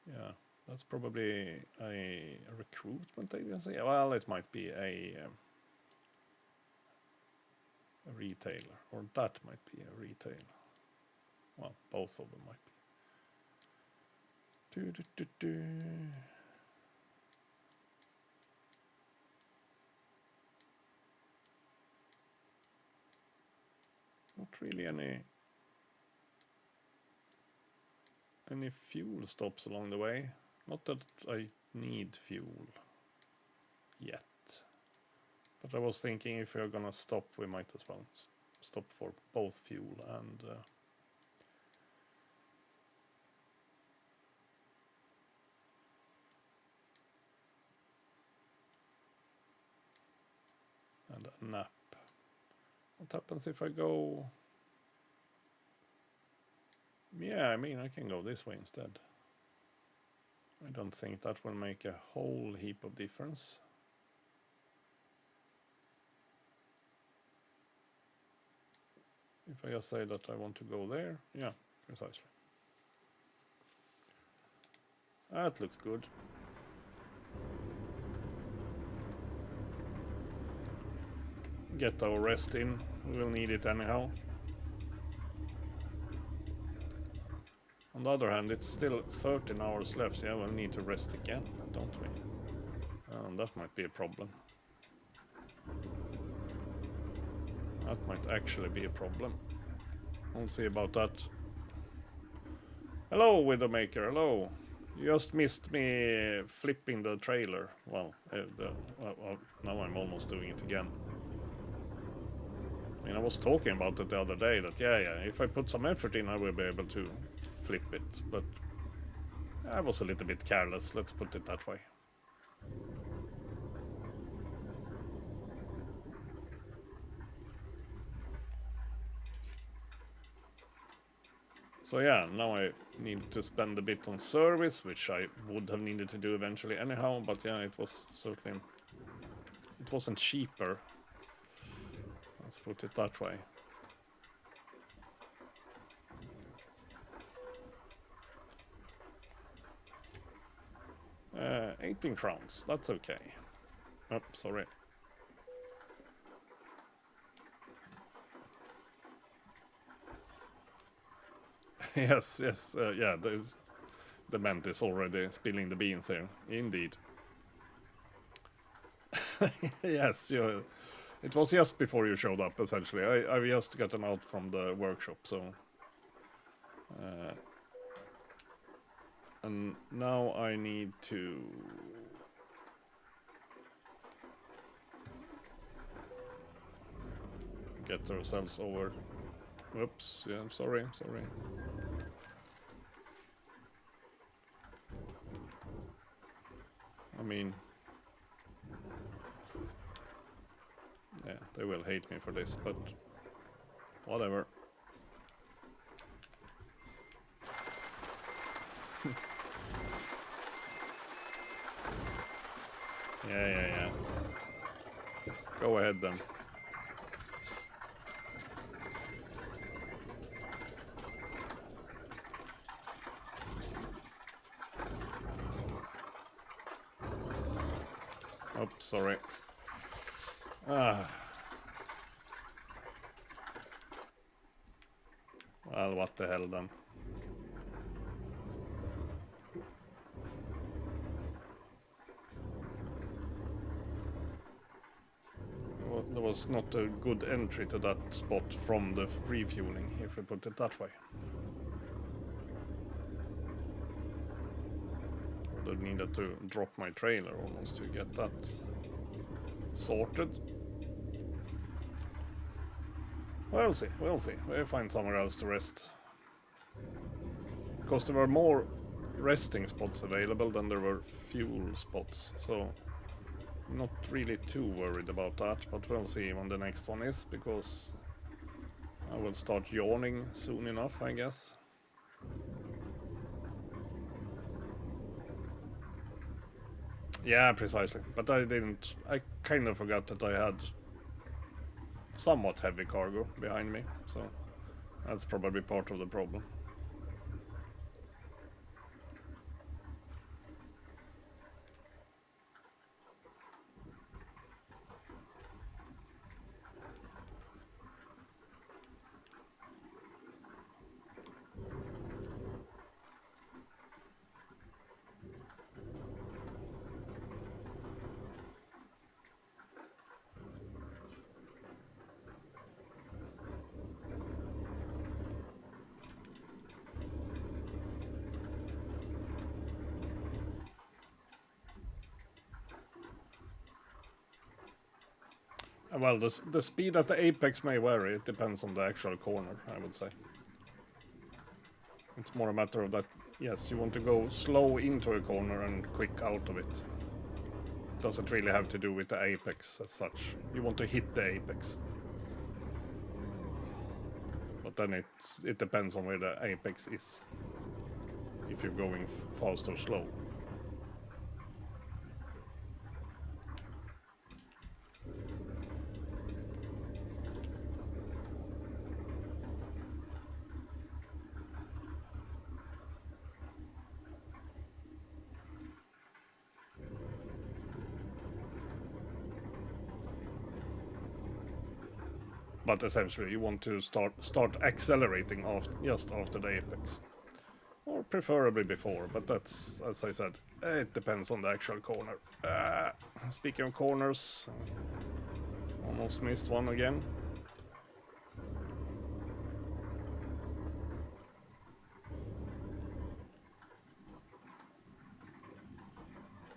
Yeah, that's probably a recruitment agency. Well, it might be a retailer, or that might be a retailer. Well, both of them might be. Not really any fuel stops along the way. Not that I need fuel yet. But I was thinking if we're gonna stop, we might as well stop for both fuel and a nap. What happens if I go... Yeah, I mean, I can go this way instead. I don't think that will make a whole heap of difference. If I just say that I want to go there, yeah, precisely. That looks good. Get our rest in, we'll need it anyhow. On the other hand, it's still 13 hours left, so yeah, we'll need to rest again, don't we? That might be a problem. That might actually be a problem. We'll see about that. Hello, Widowmaker, hello. You just missed me flipping the trailer. Well, now I'm almost doing it again. I mean, I was talking about it the other day, that yeah, if I put some effort in, I will be able to flip it, but I was a little bit careless, let's put it that way. So yeah, now I need to spend a bit on service, which I would have needed to do eventually anyhow, but yeah, it was certainly... it wasn't cheaper. Let's put it that way. 18 crowns, that's okay. Oh, sorry. Yes, yeah, the mantis already spilling the beans here. Indeed. Yes, it was just before you showed up, essentially. I just gotten out from the workshop, so... and now I need to... get ourselves over... Oops, yeah, sorry. I mean... yeah, they will hate me for this, but... whatever. Yeah. Go ahead then. Oops, sorry. Well, what the hell then? Well, there was not a good entry to that spot from the refueling, if we put it that way. I would have needed to drop my trailer almost to get that sorted. We'll see. We'll find somewhere else to rest. Because there were more resting spots available than there were fuel spots, so I'm not really too worried about that, but we'll see when the next one is, because I will start yawning soon enough, I guess. Yeah, precisely. But I kind of forgot that I had somewhat heavy cargo behind me, so that's probably part of the problem. Well, the speed at the apex may vary. It depends on the actual corner, I would say. It's more a matter of that, yes, you want to go slow into a corner and quick out of it. Doesn't really have to do with the apex as such. You want to hit the apex. But then it depends on where the apex is. If you're going fast or slow. But essentially, you want to start accelerating just after the apex. Or preferably before, but that's, as I said, it depends on the actual corner. Speaking of corners, almost missed one again.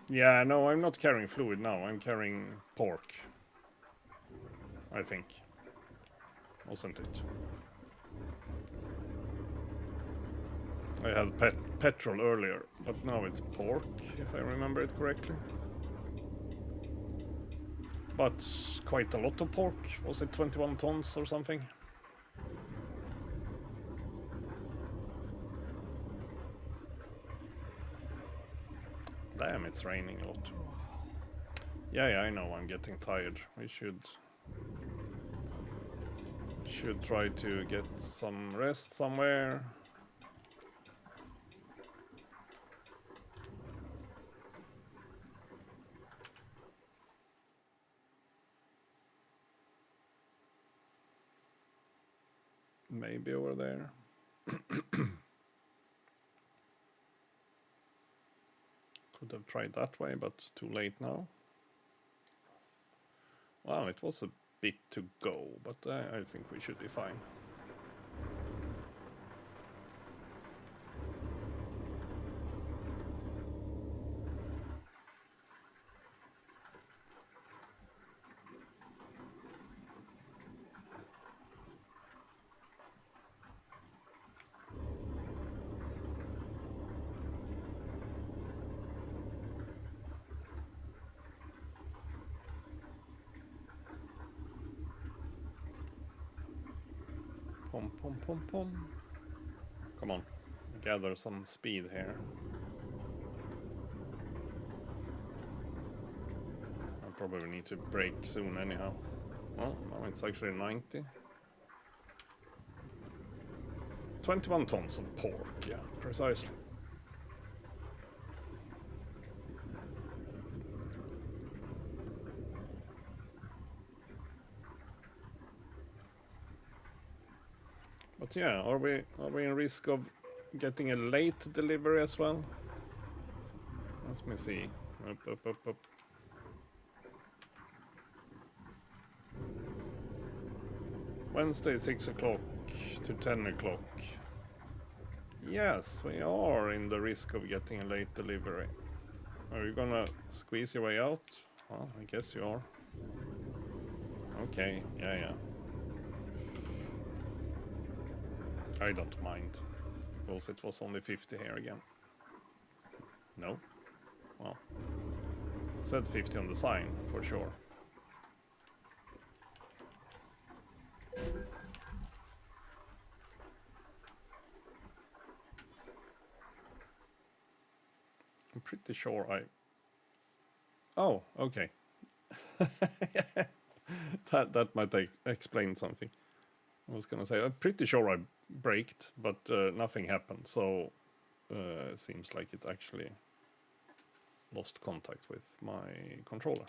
Yeah, no, I'm not carrying fluid now. I'm carrying pork. I think. Wasn't it? I had petrol earlier, but now it's pork, if I remember it correctly. But quite a lot of pork. Was it 21 tons or something? Damn, it's raining a lot. Yeah, I know, I'm getting tired. We should try to get some rest somewhere. Maybe over there. Could have tried that way, but too late now. Well, it was a bit to go, but I think we should be fine. Pom, pom, pom, pom. Come on, gather some speed here. I probably need to brake soon anyhow. Well, now it's actually 90. 21 tons of pork, yeah, precisely. But yeah, are we in risk of getting a late delivery as well? Let me see. Up. Wednesday 6 o'clock to 10 o'clock. Yes, we are in the risk of getting a late delivery. Are you gonna squeeze your way out? Well, I guess you are. Okay, yeah. I don't mind. Because it was only 50 here again. No? Well, it said 50 on the sign, for sure. I'm pretty sure I... Oh, okay. that might explain something. I was gonna say, I'm pretty sure I braked, but nothing happened, so it seems like it actually lost contact with my controller.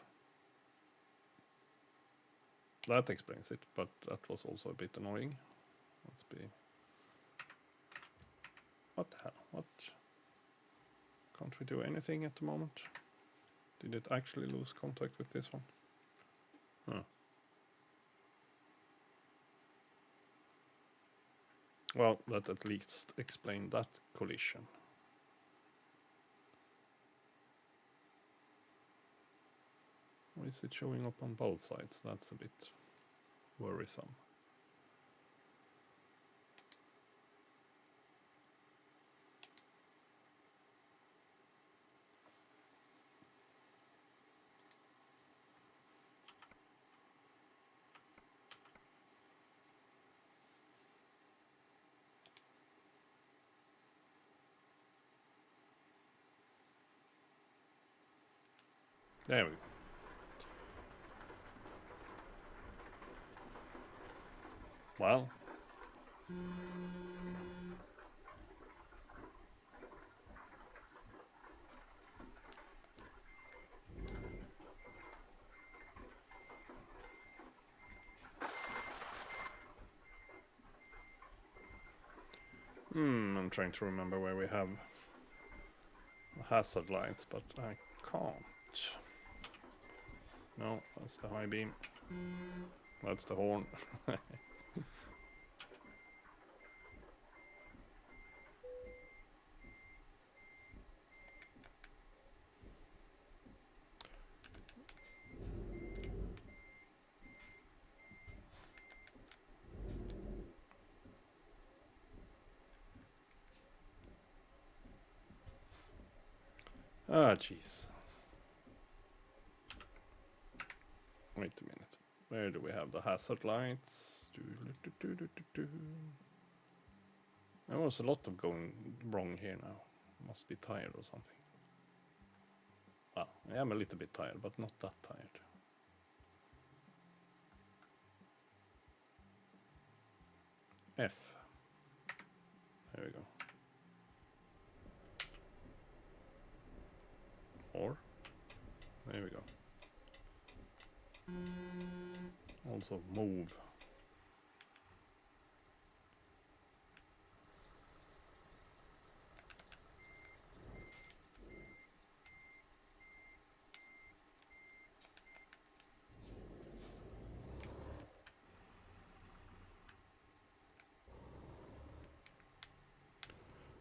That explains it, but that was also a bit annoying. Let's be... What the hell? What? Can't we do anything at the moment? Did it actually lose contact with this one? Huh. Well, that at least explained that collision. Why is it showing up on both sides? That's a bit worrisome. There we go. Well. I'm trying to remember where we have hazard lights, but I can't. No, that's the high beam. That's the horn. Ah, jeez. Wait a minute. Where do we have the hazard lights? There was a lot of going wrong here now. Must be tired or something. Well, I am a little bit tired, but not that tired. F. There we go. Or. There we go. Also move.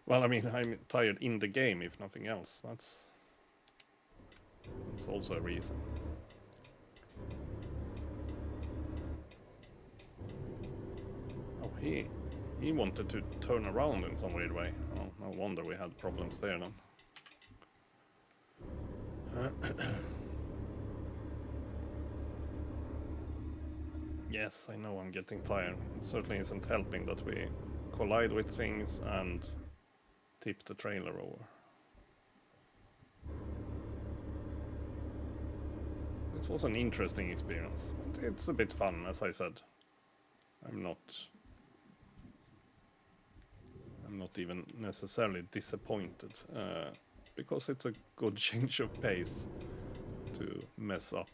Well, I mean, I'm tired in the game, if nothing else. That's also a reason. Oh, he wanted to turn around in some weird way. Oh, no wonder we had problems there then. Yes, I know I'm getting tired. It certainly isn't helping that we collide with things and tip the trailer over. It was an interesting experience, but it's a bit fun, as I said. I'm not even necessarily disappointed, because it's a good change of pace to mess up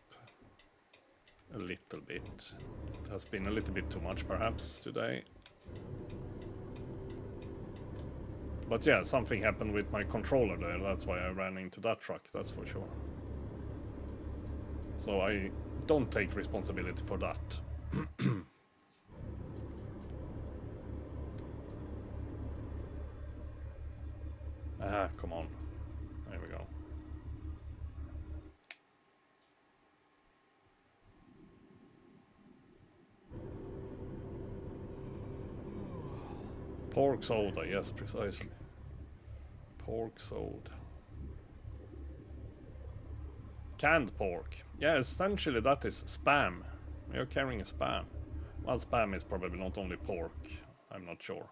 a little bit. It has been a little bit too much perhaps today. But yeah, something happened with my controller there, that's why I ran into that truck, that's for sure. So I don't take responsibility for that. Ah, come on. There we go. Pork soda, yes, precisely. Pork soda. Canned pork. Yeah, essentially that is spam. You're carrying a spam. Well, spam is probably not only pork. I'm not sure.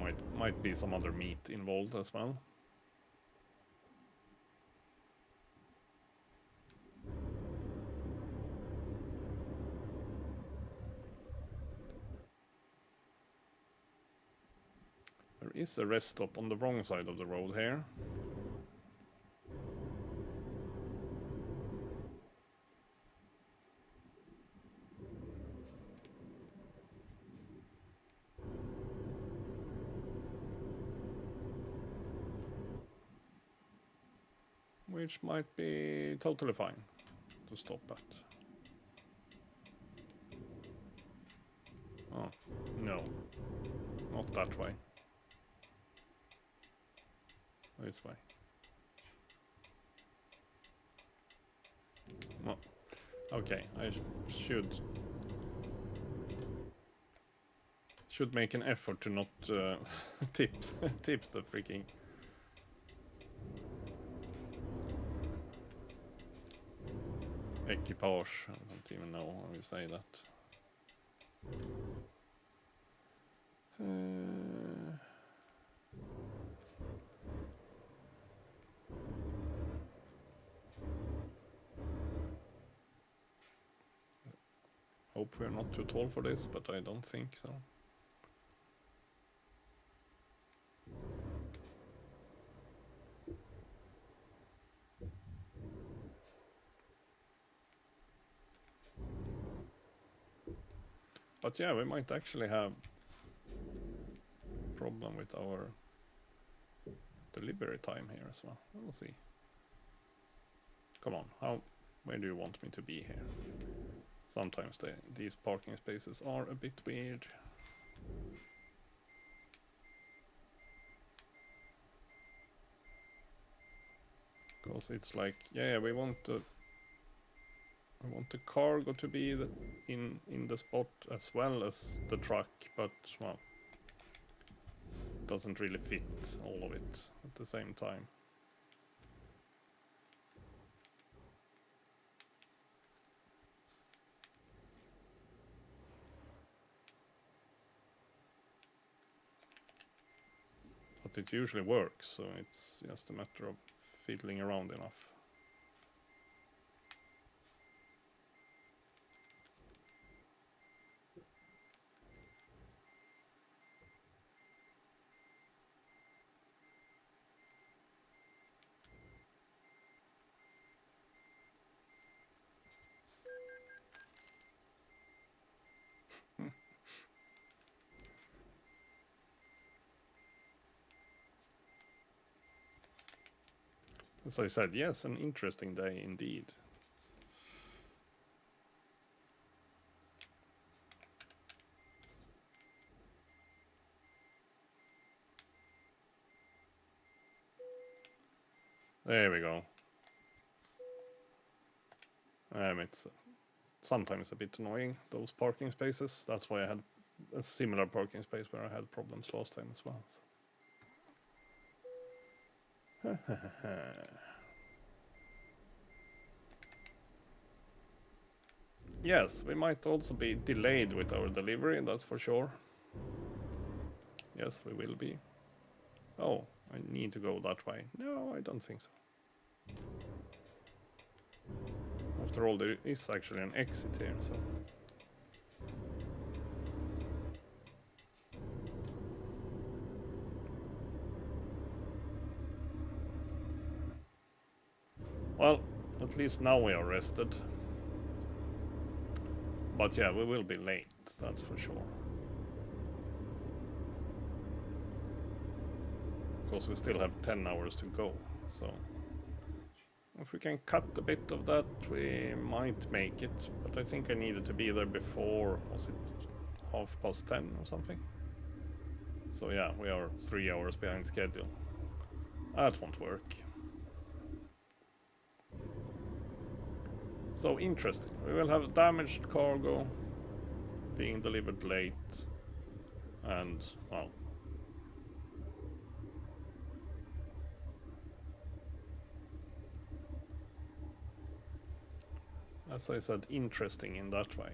It might be some other meat involved as well. There is a rest stop on the wrong side of the road here. Which might be totally fine to stop at. Oh, no. Not that way. This way. Well, okay, I should make an effort to not tip the freaking equipage. I don't even know how you say that. Hope we're not too tall for this, but I don't think so. But yeah, we might actually have a problem with our delivery time here as well. We'll see. Come on, where do you want me to be here? Sometimes these parking spaces are a bit weird. Because it's like, yeah, we want the cargo to be in the spot as well as the truck, but well, it doesn't really fit all of it at the same time. But it usually works, so it's just a matter of fiddling around enough. As I said, yes, an interesting day indeed. There we go. It's sometimes a bit annoying, those parking spaces. That's why I had a similar parking space where I had problems last time as well. So. Yes, we might also be delayed with our delivery, that's for sure. Yes, we will be. Oh, I need to go that way. No, I don't think so. After all, there is actually an exit here, so... Well, at least now we are rested. But yeah, we will be late, that's for sure. Because we still have 10 hours to go, so... If we can cut a bit of that, we might make it. But I think I needed to be there before, was it 10:30 or something? So yeah, we are 3 hours behind schedule. That won't work. So interesting. We will have damaged cargo being delivered late. And, well... As I said, interesting in that way.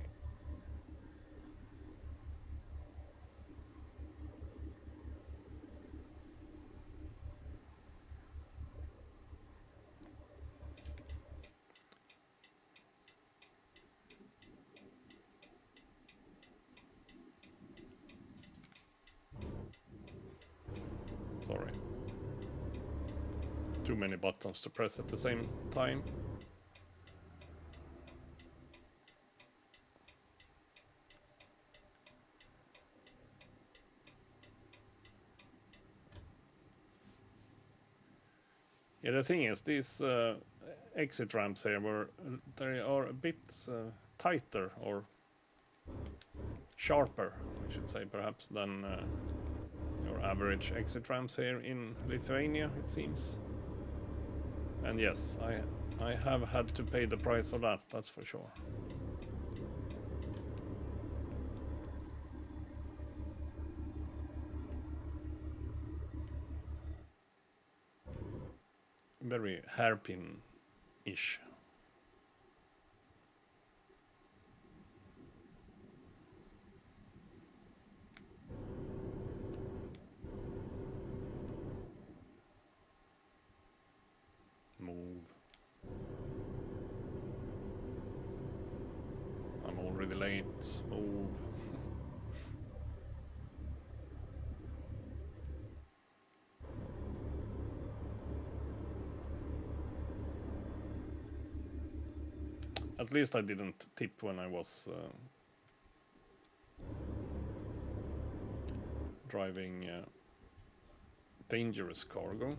Sorry. Too many buttons to press at the same time. Yeah, the thing is, these exit ramps here they are a bit tighter or sharper, I should say, perhaps, than your average exit ramps here in Lithuania, it seems. And yes, I have had to pay the price for that, that's for sure. Very hairpin-ish. Move. I'm already late. Move. At least I didn't tip when I was driving dangerous cargo.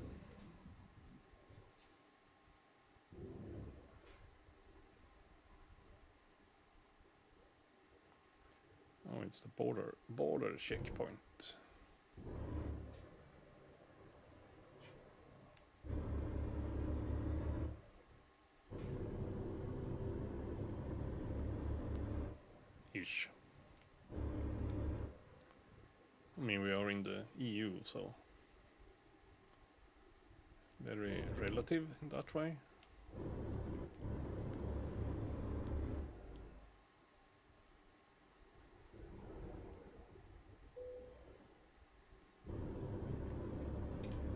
Oh, it's the border checkpoint. Ish. I mean, we are in the EU, so very relative in that way.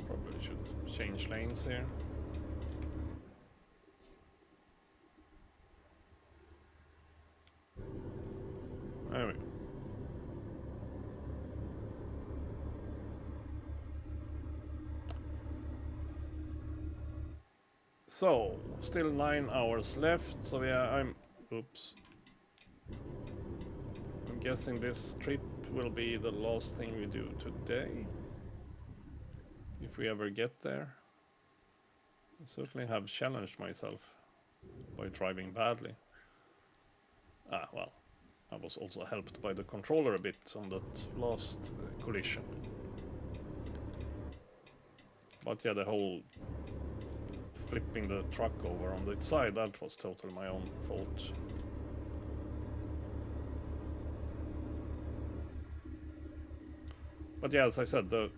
Probably should change lanes here. There we go. So, still 9 hours left, so yeah, oops. I'm guessing this trip will be the last thing we do today. If we ever get there. I certainly have challenged myself by driving badly. Well, I was also helped by the controller a bit on that last collision. But yeah, the whole flipping the truck over on its side, that was totally my own fault. But yeah, as I said, the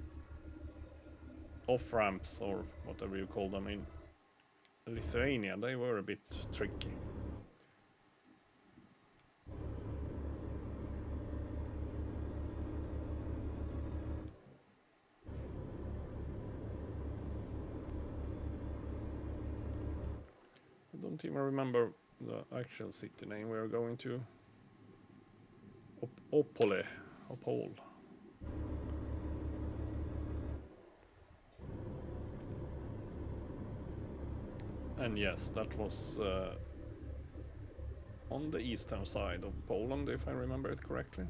off-ramps, or whatever you call them, in Lithuania, they were a bit tricky. I don't even remember the actual city name we are going to. Opole. And yes, that was on the eastern side of Poland, if I remember it correctly.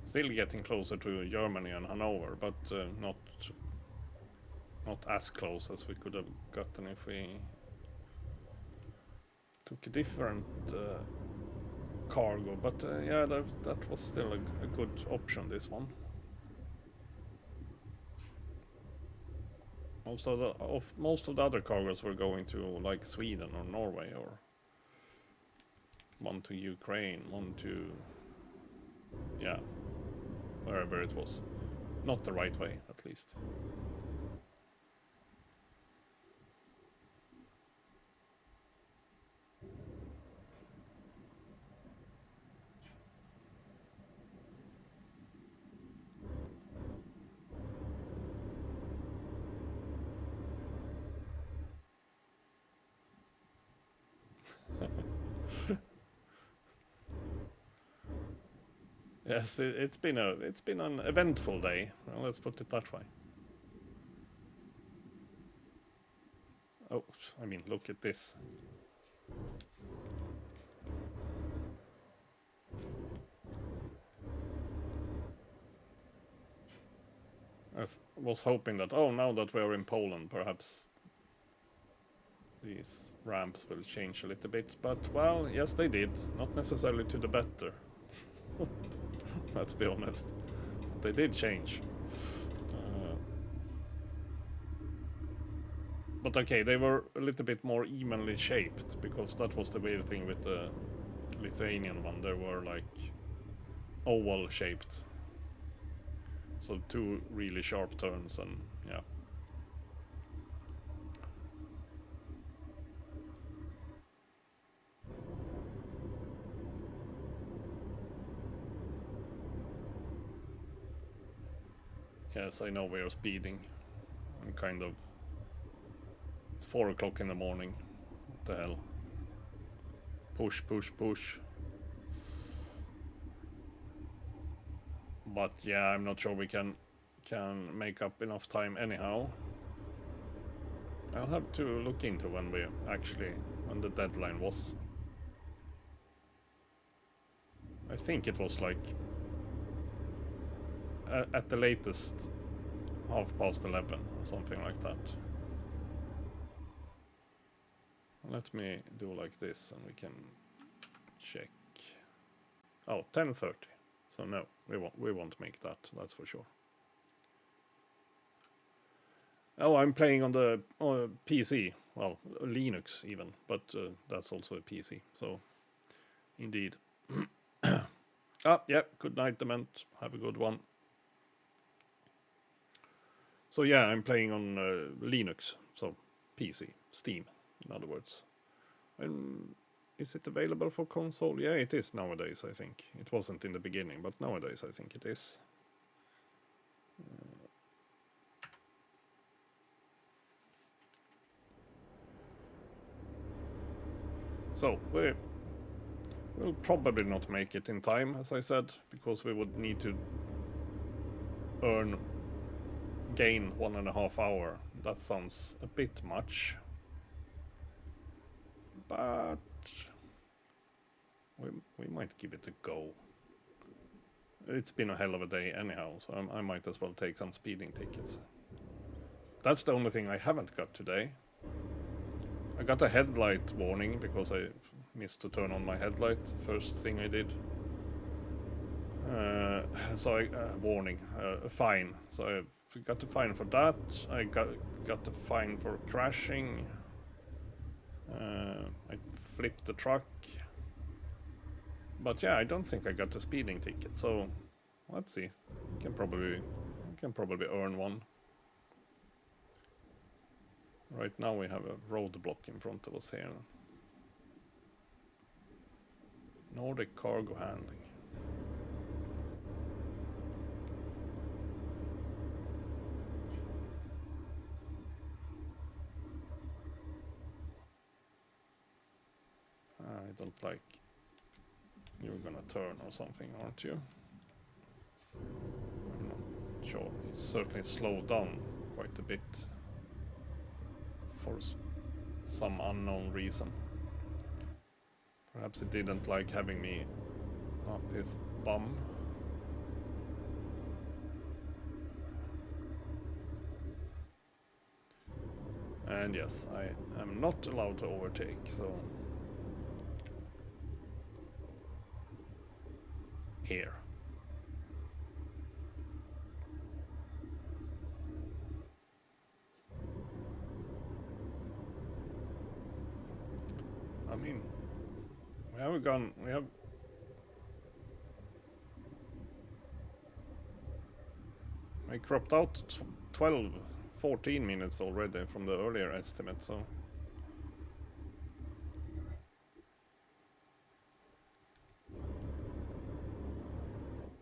Still getting closer to Germany and Hannover, but not as close as we could have gotten if we took a different cargo. But yeah, that was still a good option, this one. Most of the other cargoes were going to like Sweden or Norway, or one to Ukraine, one to, yeah, wherever it was. Not the right way, at least. Yes, it's been an eventful day. Well, let's put it that way. Oh, I mean, look at this. I was hoping that, now that we are in Poland, perhaps these ramps will change a little bit. But, well, yes, they did. Not necessarily to the better. Let's be honest. They did change. But okay, they were a little bit more evenly shaped, because that was the weird thing with the Lithuanian one. They were like oval shaped. So 2 really sharp turns, and yeah. Yes, I know we are speeding. I'm kind of... It's 4 o'clock in the morning. What the hell? Push, push, push. But yeah, I'm not sure we can make up enough time anyhow. I'll have to look into when the deadline was. I think it was like at the latest 11:30 or something like that. Let me do like this and we can check. Oh, 10:30. So no, we won't make that, that's for sure. Oh, I'm playing on the PC. Well, Linux even, but that's also a PC. So, indeed. Yeah, good night, Dement. Have a good one. So yeah, I'm playing on Linux, so PC, Steam, in other words. Is it available for console? Yeah, it is nowadays, I think. It wasn't in the beginning, but nowadays I think it is. So, we'll probably not make it in time, as I said, because we would need to gain 1.5 hours. That sounds a bit much. But we might give it a go. It's been a hell of a day anyhow, so I might as well take some speeding tickets. That's the only thing I haven't got today. I got a headlight warning because I missed to turn on my headlight. First thing I did. So a fine. So I got a fine for that. I got a fine for crashing. I flipped the truck. But yeah, I don't think I got a speeding ticket. So let's see. I can probably earn one. Right now we have a roadblock in front of us here. Nordic cargo handling. I don't like... You're gonna turn or something, aren't you? I'm not sure. He's certainly slowed down quite a bit. For some unknown reason. Perhaps he didn't like having me up his bum. And yes, I am not allowed to overtake, so... Here. I mean, we have... I cropped out 14 minutes already from the earlier estimate, so...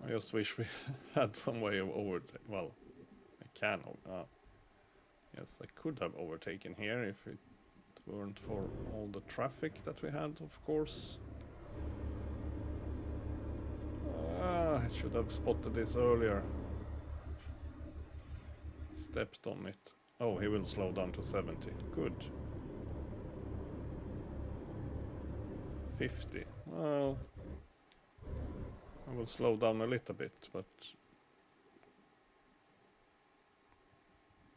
I just wish we had some way of well, I can... yes, I could have overtaken here if it weren't for all the traffic that we had, of course. I should have spotted this earlier. Stepped on it. Oh, he will slow down to 70. Good. 50. Well, I will slow down a little bit, but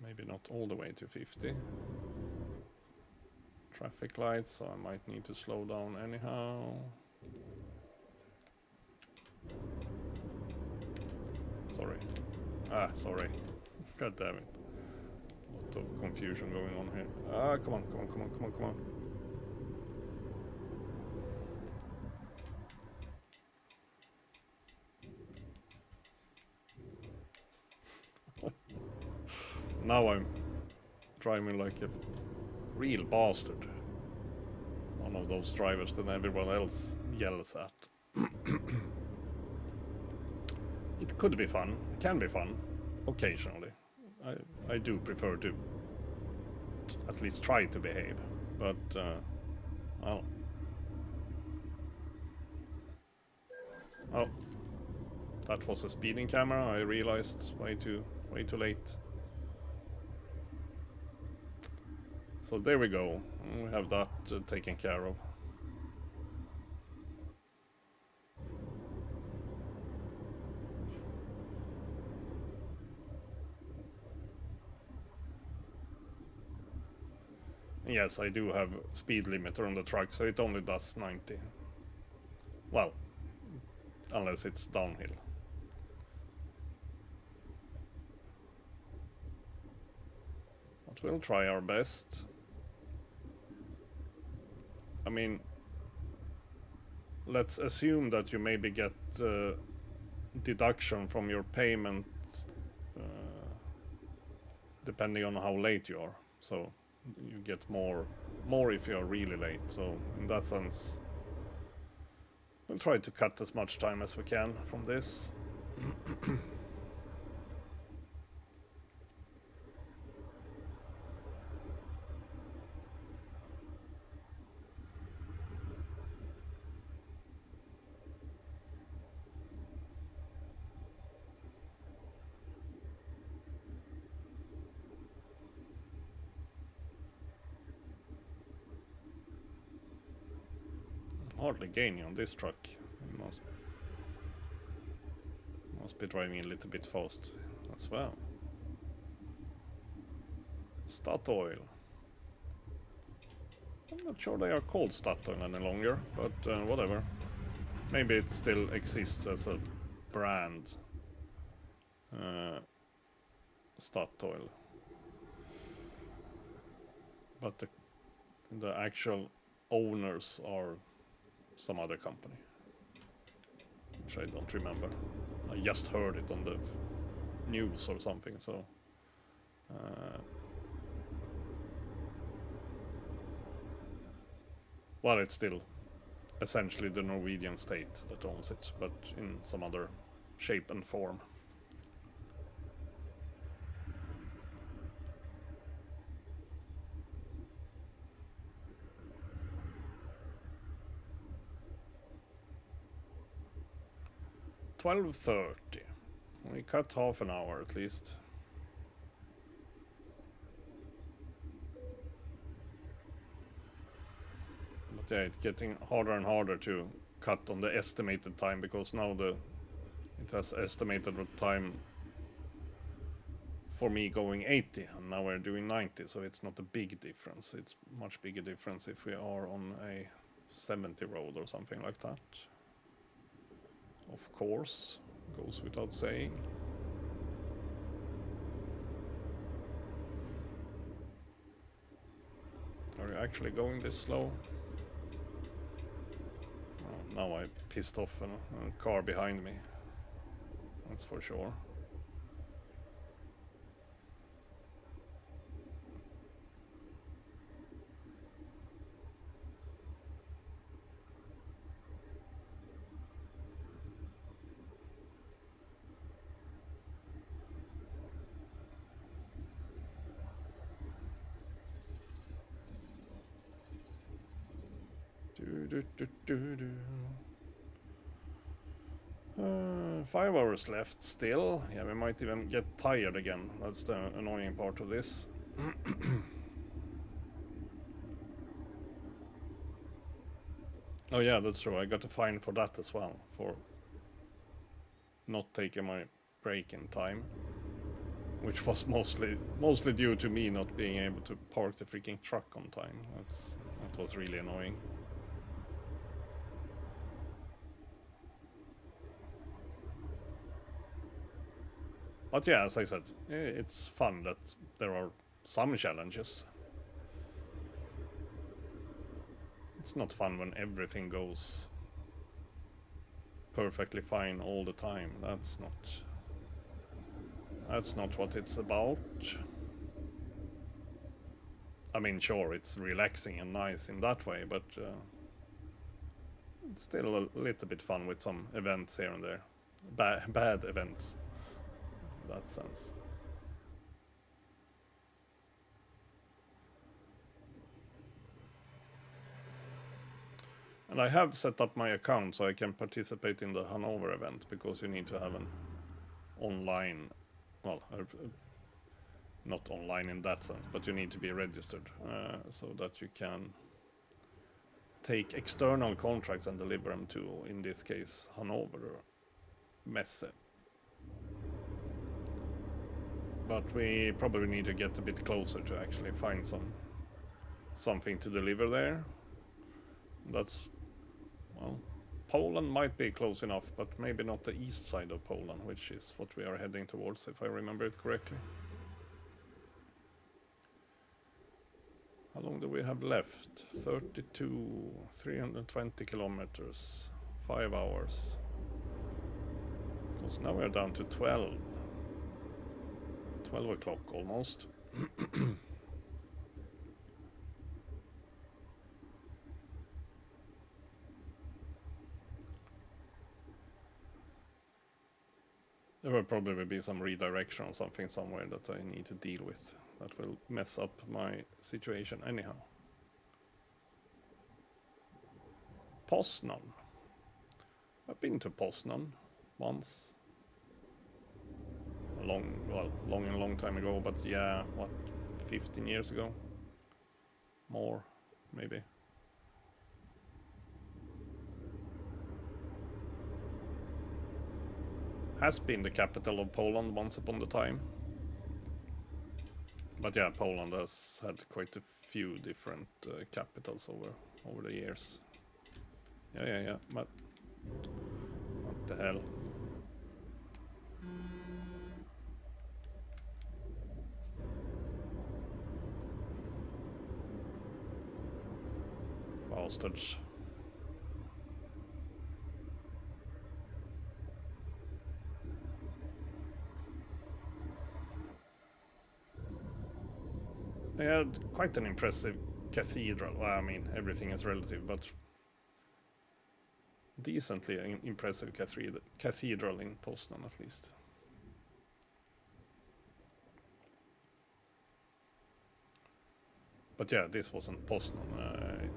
maybe not all the way to 50. Traffic lights, so I might need to slow down anyhow. Sorry. Sorry. God damn it. A lot of confusion going on here. Come on. Now I'm driving like a real bastard. One of those drivers that everyone else yells at. It could be fun. It can be fun. Occasionally. I do prefer to at least try to behave. But, well. Oh. that was a speeding camera. I realized way too late. So there we go. We have that taken care of. Yes, I do have speed limiter on the truck, so it only does 90. Well, unless it's downhill. But we'll try our best. I mean, let's assume that you maybe get deduction from your payment depending on how late you are. So you get more if you are really late. So in that sense, we'll try to cut as much time as we can from this. Hardly gaining on this truck. Must be driving a little bit fast as well. Statoil. I'm not sure they are called Statoil any longer, but whatever. Maybe it still exists as a brand. Statoil. But the actual owners are some other company, which I don't remember. I just heard it on the news or something, so well, it's still essentially the Norwegian state that owns it, but in some other shape and form. $12:30. We cut half an hour at least. But yeah, it's getting harder and harder to cut on the estimated time, because now it has estimated the time for me going 80, and now we're doing 90, so it's not a big difference. It's much bigger difference if we are on a 70 road or something like that. Of course, goes without saying. Are you actually going this slow? Oh, now I pissed off a car behind me. That's for sure. Do, do, do, do. 5 hours left still. Yeah, we might even get tired again. That's the annoying part of this. Oh yeah, that's true. I got a fine for that as well, for not taking my break in time, which was mostly due to me not being able to park the freaking truck on time. That was really annoying. But yeah, as I said, it's fun that there are some challenges. It's not fun when everything goes perfectly fine all the time. That's not what it's about. I mean, sure, it's relaxing and nice in that way, but it's still a little bit fun with some events here and there. Bad events, in that sense. And I have set up my account so I can participate in the Hannover event, because you need to have an online, well, not online in that sense, but you need to be registered so that you can take external contracts and deliver them to, in this case, Hannover Messe. But we probably need to get a bit closer to actually find something to deliver there. That's, well, Poland might be close enough, but maybe not the east side of Poland, which is what we are heading towards, if I remember it correctly. How long do we have left? 32, 320 kilometers, 5 hours. Because now we're down to 12 o'clock almost. There will probably be some redirection or something somewhere that I need to deal with. That will mess up my situation anyhow. Poznan. I've been to Poznan once. A long time ago, but yeah, what, 15 years ago? More, maybe. Has been the capital of Poland once upon a time. But yeah, Poland has had quite a few different capitals over the years. Yeah, but what the hell? Bastards. They had quite an impressive cathedral. Well, I mean, everything is relative, but decently impressive cathedral in Poznan, at least. But yeah, this wasn't Poznan.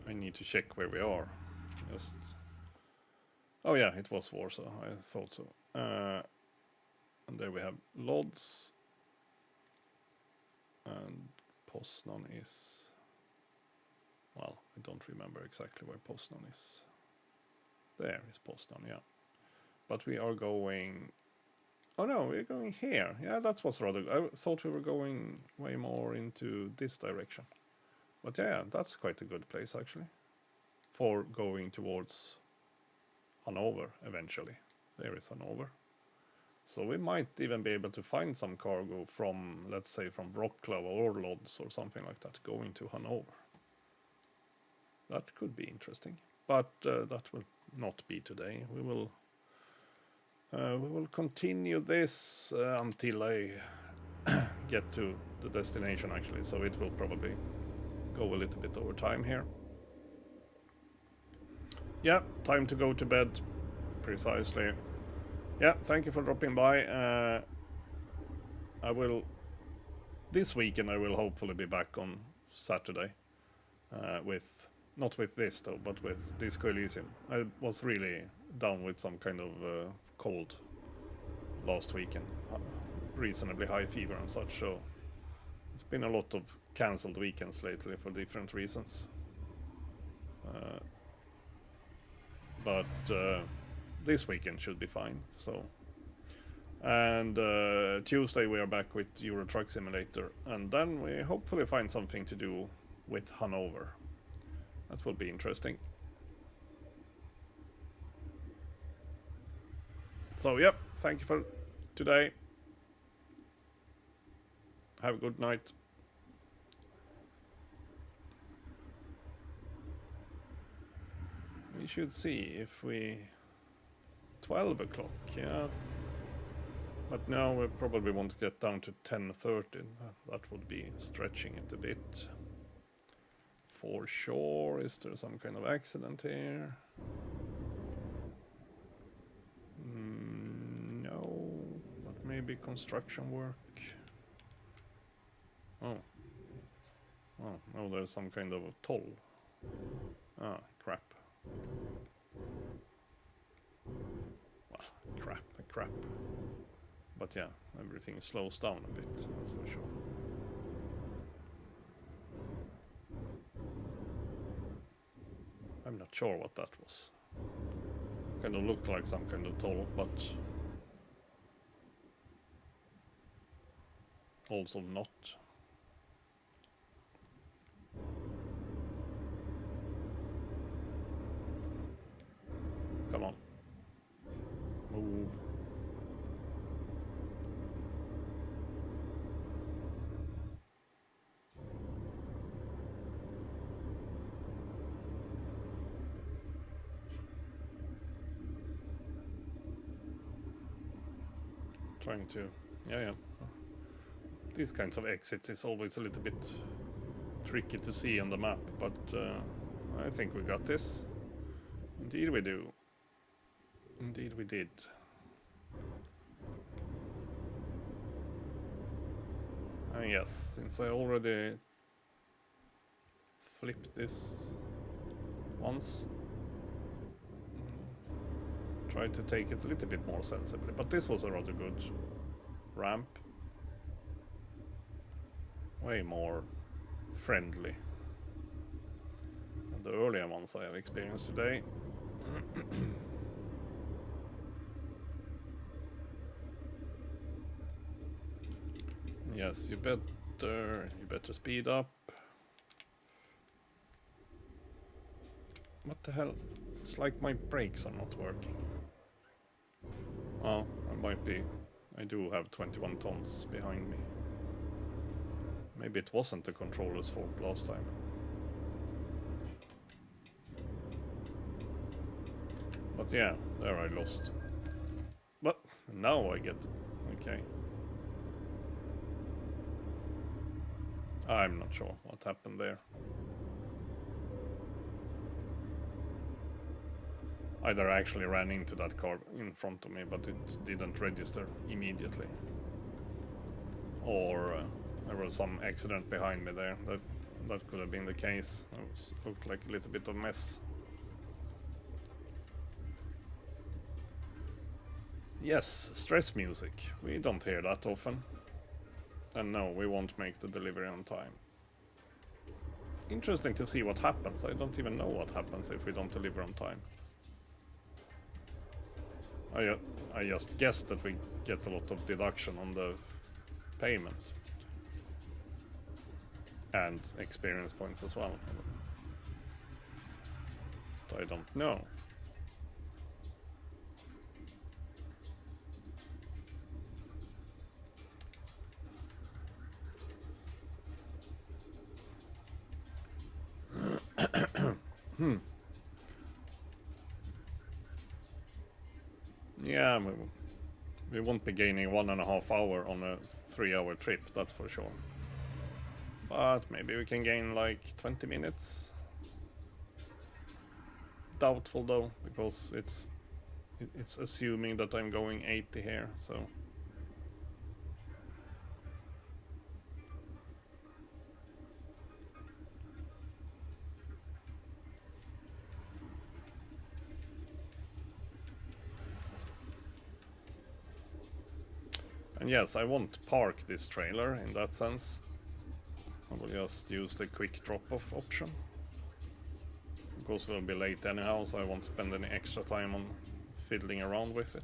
I need to check where we are. Just. Oh yeah, it was Warsaw. I thought so. And there we have Lodz. And Poznan is... Well, I don't remember exactly where Poznan is. There is Poznan, yeah. But we are going... Oh no, we're going here. Yeah, that was rather... I thought we were going way more into this direction. But yeah, that's quite a good place, actually. For going towards Hannover, eventually. There is Hannover. So we might even be able to find some cargo from, let's say, from Wroclaw or Lodz or something like that, going to Hannover. That could be interesting. But that will not be today. We will continue this until I get to the destination, actually. So it will probably go a little bit over time here. Yeah, time to go to bed. Precisely. Yeah, thank you for dropping by. I will... This weekend I will hopefully be back on Saturday. With... Not with this though, but with Disco Elysium. I was really down with some kind of cold last weekend. Reasonably high fever and such, so... It's been a lot of cancelled weekends lately for different reasons. But this weekend should be fine. So, and Tuesday we are back with Euro Truck Simulator, and then we hopefully find something to do with Hannover. That will be interesting. So, yep, thank you for today. Have a good night. We should see if we... 12 o'clock, yeah. But now we probably want to get down to 10:30. That would be stretching it a bit. For sure, is there some kind of accident here? No, but maybe construction work. Oh. Oh, no, there's some kind of toll. Ah, crap. Well, crap. But yeah, everything slows down a bit, that's for sure. I'm not sure what that was. Kind of looked like some kind of toll, but also not. Come on. Move. Trying to... Yeah. These kinds of exits is always a little bit tricky to see on the map, but I think we got this. Indeed we do. Indeed we did. And yes, since I already flipped this once, try to take it a little bit more sensibly, but this was a rather good ramp. Way more friendly than the earlier ones I have experienced today. Yes, you better speed up. What the hell? It's like my brakes are not working. Oh, I might be. I do have 21 tons behind me. Maybe it wasn't the controller's fault last time. But yeah, there I lost. But now I get... Okay. I'm not sure what happened there. Either I actually ran into that car in front of me, but it didn't register immediately. Or there was some accident behind me there. That could have been the case. It looked like a little bit of mess. Yes, stress music. We don't hear that often. And no, we won't make the delivery on time. Interesting to see what happens. I don't even know what happens if we don't deliver on time. I just guessed that we get a lot of deduction on the payment. And experience points as well. But I don't know. Yeah, we won't be gaining 1.5 hours on a 3-hour trip, that's for sure. But maybe we can gain like 20 minutes. Doubtful though, because it's assuming that I'm going 80 here, so... And yes, I won't park this trailer in that sense. I will just use the quick drop-off option. Because we'll be late anyhow, so I won't spend any extra time on fiddling around with it.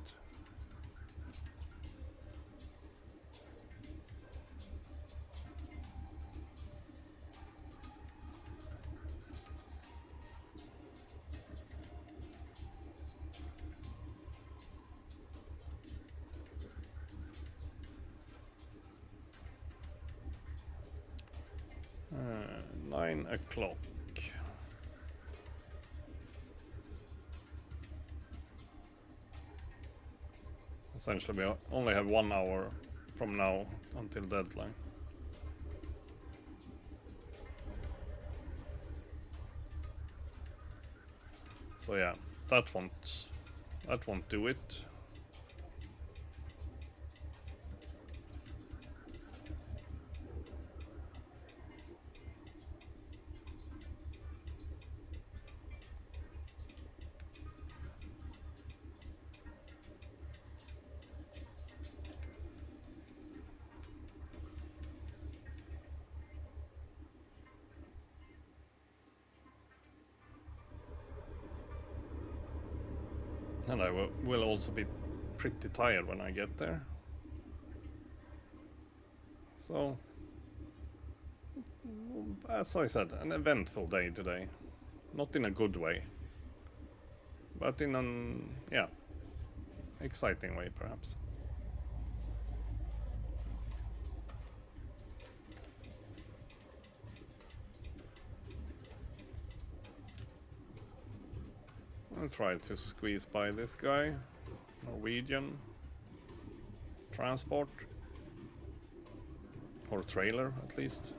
Uh, 9 o'clock. Essentially, we only have 1 hour from now until deadline. So yeah, that won't do it. And I will also be pretty tired when I get there. So, as I said, an eventful day today. Not in a good way, but in an, yeah, exciting way perhaps. I'll try to squeeze by this guy. Norwegian transport. Or trailer, at least.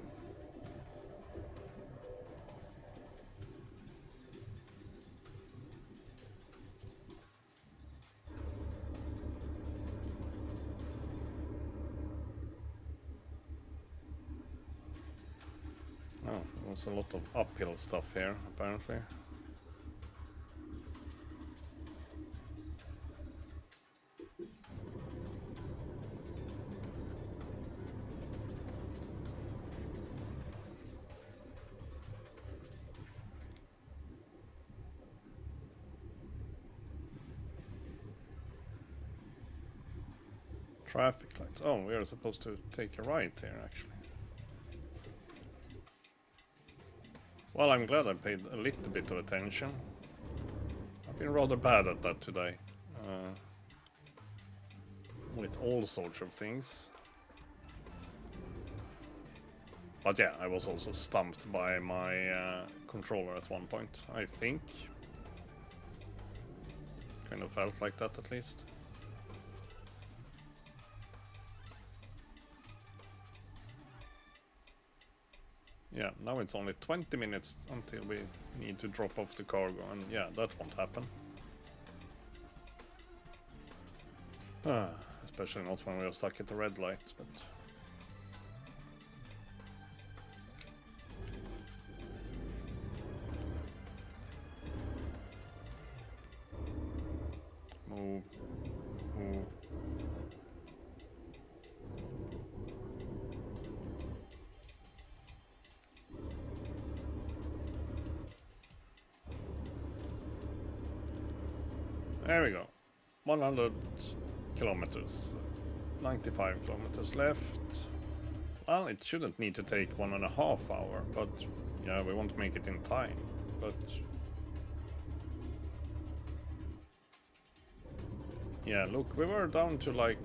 Oh, there's a lot of uphill stuff here, apparently. Traffic lights. Oh, we are supposed to take a right here, actually. Well, I'm glad I paid a little bit of attention. I've been rather bad at that today. With all sorts of things. But yeah, I was also stumped by my controller at one point, I think. Kind of felt like that, at least. Yeah, now it's only 20 minutes until we need to drop off the cargo, and yeah, that won't happen. Especially not when we are stuck at the red light, but... Move. Move. There we go. 100 kilometers. 95 kilometers left. Well, it shouldn't need to take 1.5 hours, but yeah, we won't make it in time. But yeah, look, we were down to like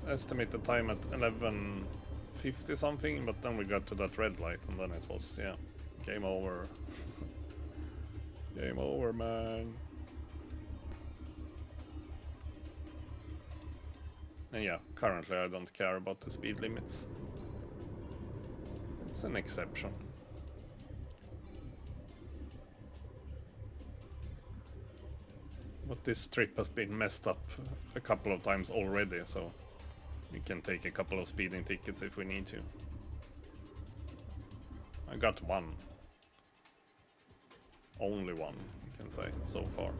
estimated time at 11:50 something, but then we got to that red light, and then it was, yeah, game over. Game over, man. And yeah, currently I don't care about the speed limits. It's an exception. But this trip has been messed up a couple of times already, so we can take a couple of speeding tickets if we need to. I got one. Only one, you can say, so far.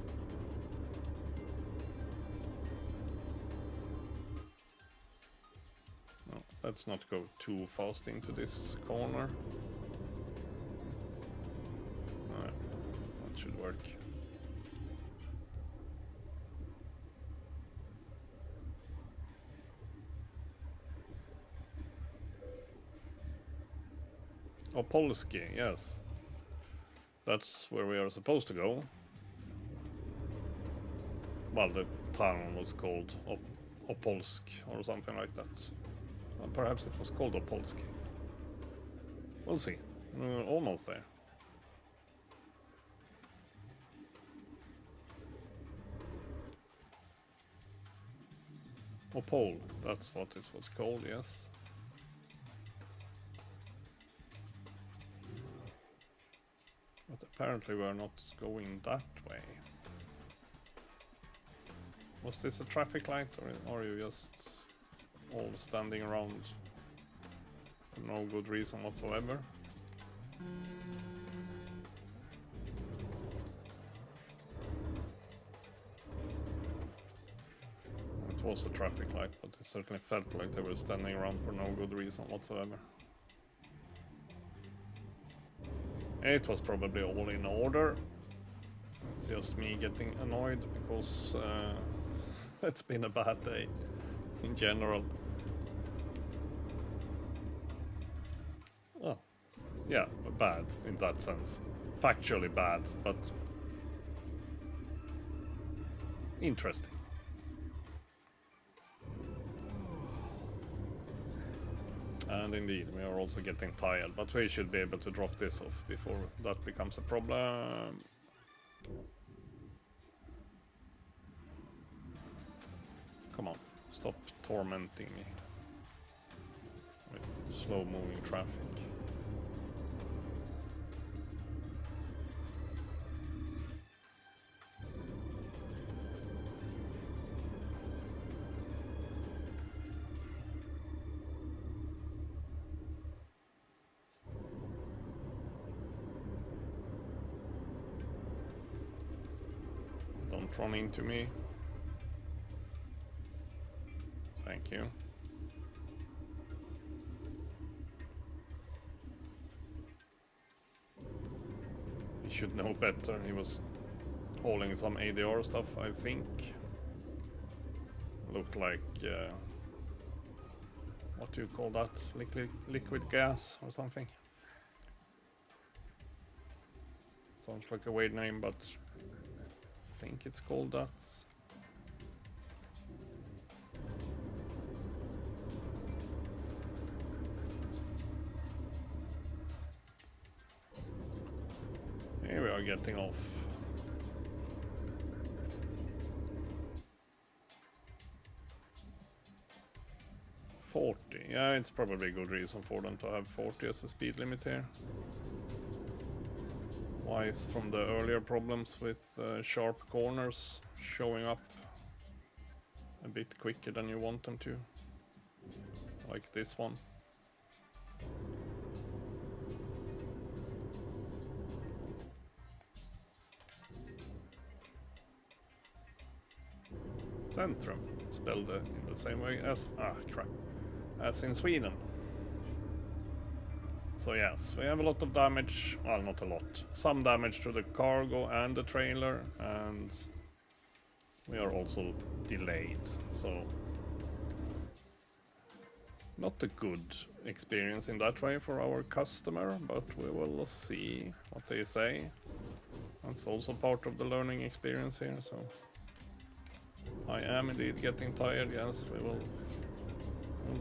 Let's not go too fast into this corner. Alright, that should work. Opolski, yes. That's where we are supposed to go. Well, the town was called Opolsk or something like that. Well, perhaps it was called Opolski. We'll see. We're almost there. Opol, that's what it was called, yes. But apparently we're not going that way. Was this a traffic light, or are you just all standing around for no good reason whatsoever? It was a traffic light, but it certainly felt like they were standing around for no good reason whatsoever. It was probably all in order. it's just me getting annoyed because it's been a bad day in general. Oh, yeah, bad in that sense. Factually bad, but interesting. And indeed, we are also getting tired, but we should be able to drop this off before that becomes a problem. Come on, stop tormenting me with slow-moving traffic. Don't run into me. Thank you. He should know better. He was hauling some ADR stuff, I think. Looked like... what do you call that? Liquid gas or something? Sounds like a weird name, but I think it's called that. Here we are getting off. $40. Yeah, it's probably a good reason for them to have 40 as a speed limit here. Wise from the earlier problems with sharp corners showing up a bit quicker than you want them to. Like this one. Centrum, spelled in the same way as... crap. As in Sweden. So yes, we have a lot of damage, well, not a lot, some damage to the cargo and the trailer, and we are also delayed, so not a good experience in that way for our customer, but we will see what they say. That's also part of the learning experience here, so I am indeed getting tired. Yes, we'll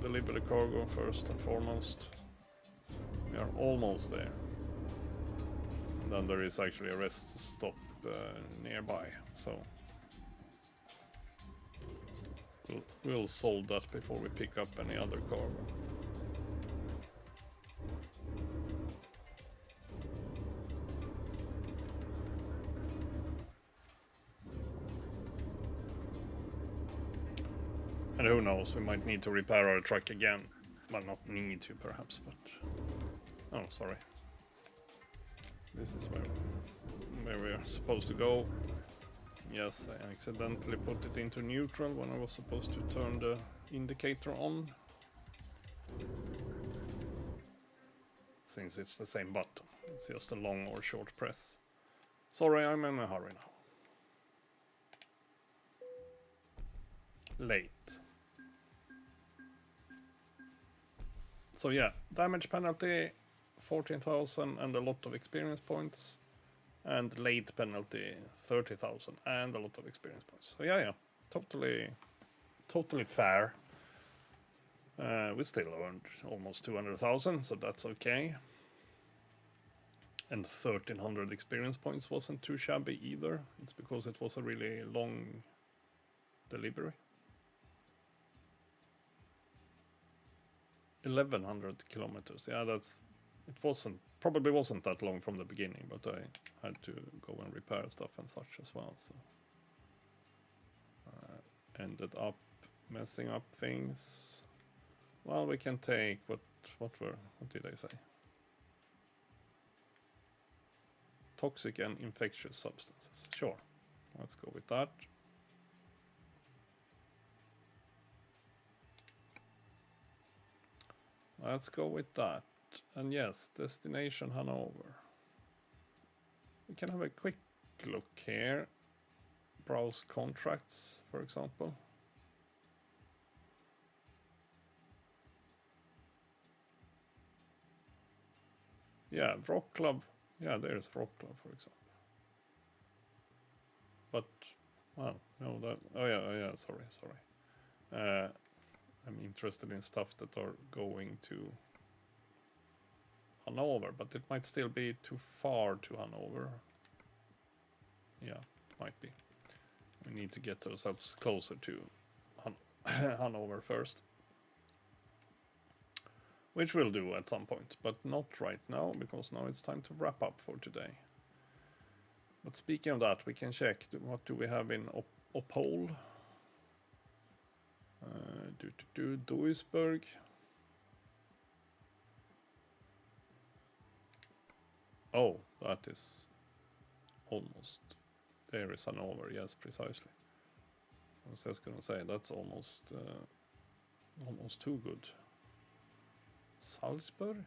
deliver the cargo first and foremost. We are almost there. And then there is actually a rest stop nearby, so we'll solve that before we pick up any other cargo. And who knows, we might need to repair our truck again. Well, not need to perhaps, but... Oh, sorry. This is where we are supposed to go. Yes, I accidentally put it into neutral when I was supposed to turn the indicator on. Since it's the same button. It's just a long or short press. Sorry, I'm in a hurry now. Late. So yeah, damage penalty 14,000 and a lot of experience points, and late penalty 30,000 and a lot of experience points. So yeah, totally fair. We still earned almost 200,000, so that's okay. And 1,300 experience points wasn't too shabby either. It's because it was a really long delivery. 1,100 kilometers. Yeah, probably wasn't that long from the beginning, but I had to go and repair stuff and such as well. So ended up messing up things. Well, we can take what did I say? Toxic and infectious substances. Sure, let's go with that. Let's go with that. And yes, destination Hannover. We can have a quick look here. Browse contracts, for example. Yeah, Wroclaw. Yeah, there's Wroclaw, for example. But, well, no, that. Oh yeah. Sorry. I'm interested in stuff that are going to Hannover, but it might still be too far to Hannover. Yeah, it might be. We need to get ourselves closer to Hannover first. Which we'll do at some point, but not right now, because now it's time to wrap up for today. But speaking of that, we can check what do we have in Opole. Duisburg. Oh, that is almost. There is Hannover, yes, precisely. I was just gonna say, that's almost too good. Salzburg?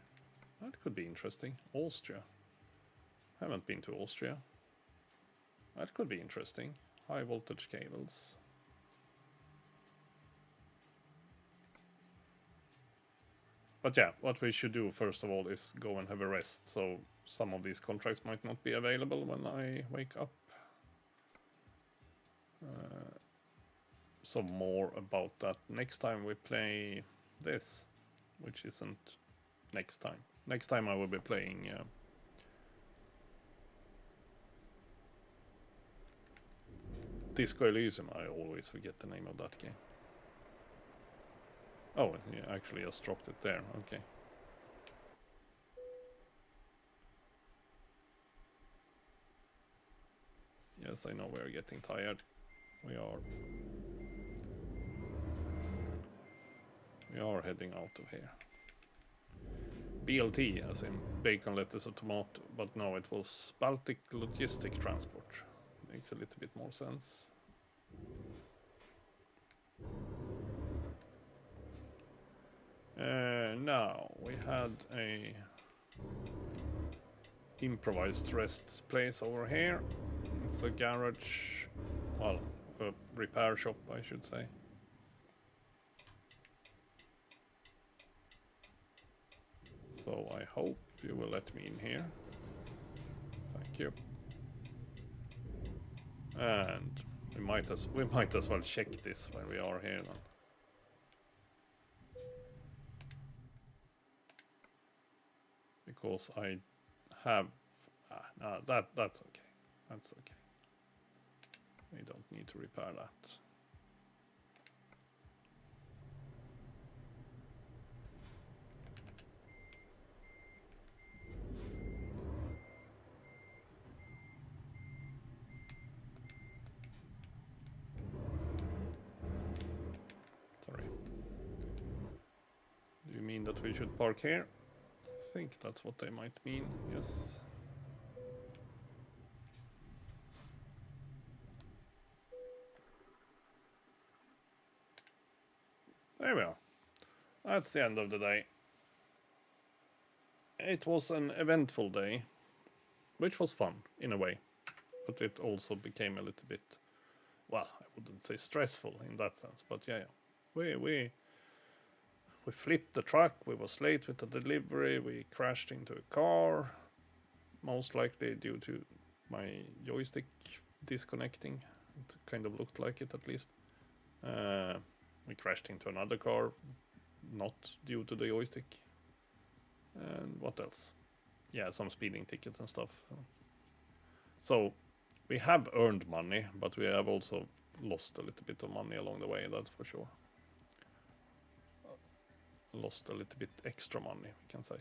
That could be interesting. Austria. Haven't been to Austria. That could be interesting. High voltage cables. But yeah, what we should do first of all is go and have a rest, so some of these contracts might not be available when I wake up. So more about that next time we play this, which isn't next time. Next time I will be playing Disco Elysium. I always forget the name of that game. Oh, yeah, actually just dropped it there. Okay. Yes, I know we're getting tired. We are heading out of here. BLT, as in bacon, lettuce, or tomato, but no, it was Baltic Logistic Transport. Makes a little bit more sense. Now, we had a improvised rest place over here. It's a garage, well, a repair shop, I should say. So I hope you will let me in here. Thank you. And we might as well check this when we are here then. Because I have no, that's okay. That's okay. We don't need to repair that. Sorry. Do you mean that we should park here? I think that's what they might mean, yes. There we are. That's the end of the day. It was an eventful day, which was fun in a way, but it also became a little bit, well, I wouldn't say stressful in that sense, but yeah. We flipped the truck, we was late with the delivery, we crashed into a car, most likely due to my joystick disconnecting. It kind of looked like it, at least. We crashed into another car, not due to the joystick. And what else? Yeah, some speeding tickets and stuff. So we have earned money, but we have also lost a little bit of money along the way, that's for sure. Lost a little bit extra money, we can say.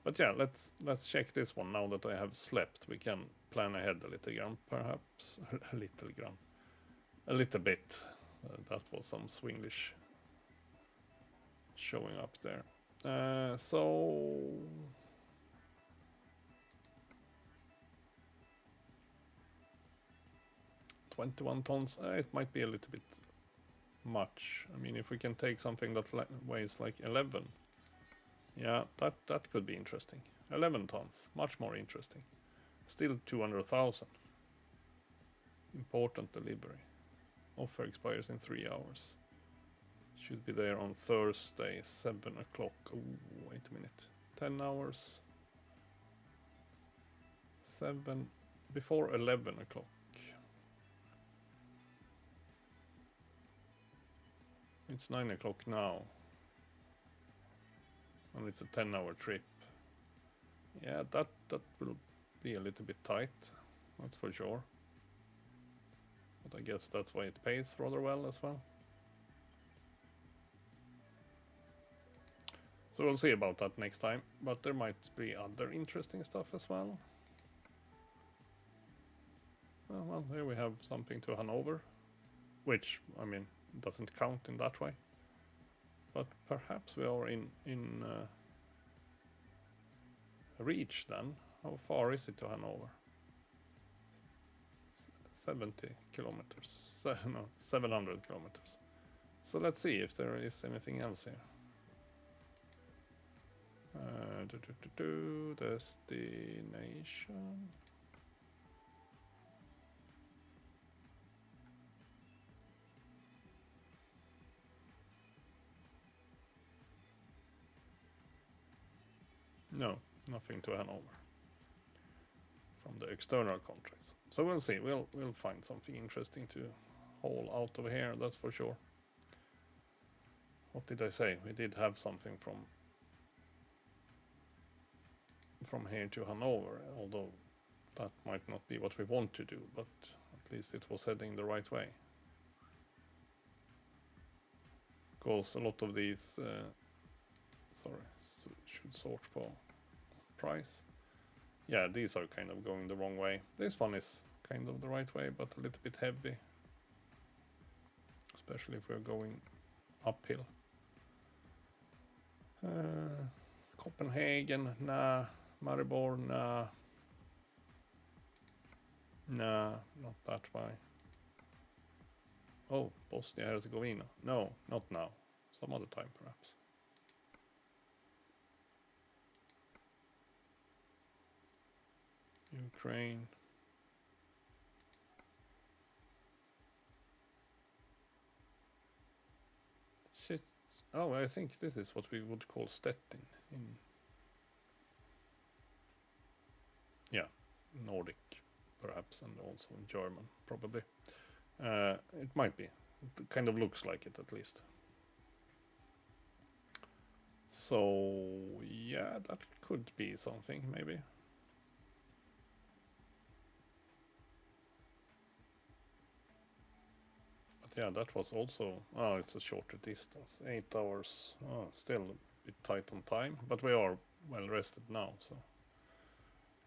But yeah, let's check this one now that I have slept. We can plan ahead a little gram, perhaps. A little bit. That was some Swinglish showing up there. So 21 tons. It might be a little bit much. I mean, if we can take something that weighs like 11, yeah, that could be interesting. 11 tons, much more interesting. Still 200,000. Important delivery. Offer expires in 3 hours. Should be there on Thursday, 7 o'clock. Oh, wait a minute. 10 hours. 7 before 11 o'clock. It's 9 o'clock now. And it's a 10-hour trip. Yeah, that will be a little bit tight. That's for sure. But I guess that's why it pays rather well as well. So we'll see about that next time. But there might be other interesting stuff as well. Well, here we have something to Hannover. Which, I mean, doesn't count in that way. But perhaps we are in reach then. How far is it to Hannover? 70 kilometers. No, 700 kilometers. So let's see if there is anything else here. Destination. No, nothing to Hanover from the external contracts. So we'll see. We'll find something interesting to haul out of here. That's for sure. What did I say? We did have something from here to Hanover, although that might not be what we want to do, but at least it was heading the right way. Because a lot of these, should sort for price. Yeah, these are kind of going the wrong way. This one is kind of the right way, but a little bit heavy. Especially if we're going uphill. Copenhagen, nah. Maribor, nah. Nah, not that way. Oh, Bosnia-Herzegovina. No, not now. Some other time, perhaps. Ukraine. Shit. Oh, I think this is what we would call Stettin in... Yeah, Nordic, perhaps, and also in German, probably. It might be. It kind of looks like it, at least. So, yeah, that could be something, maybe. But yeah, that was also... Oh, it's a shorter distance. 8 hours. Oh, still a bit tight on time, but we are well rested now, so...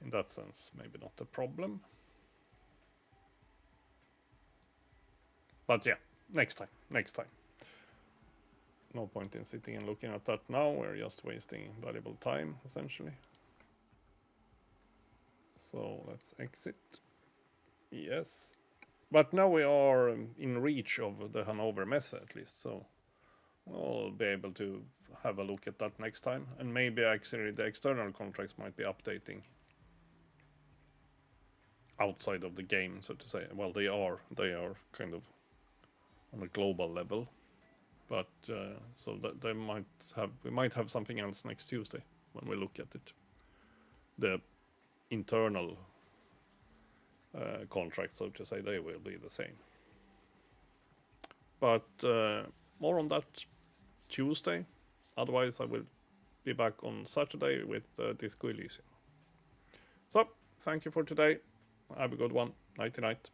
In that sense, maybe not a problem. But yeah, next time. No point in sitting and looking at that now, we're just wasting valuable time, essentially. So let's exit. Yes. But now we are in reach of the Hannover Messe, at least, so we'll be able to have a look at that next time. And maybe actually the external contracts might be updating outside of the game, so to say. Well, they are kind of on a global level, but so that we might have something else next Tuesday when we look at it. The internal contracts, so to say, they will be the same. But more on that Tuesday. Otherwise, I will be back on Saturday with Disco Elysium. So, thank you for today. Have a good one. Nighty night.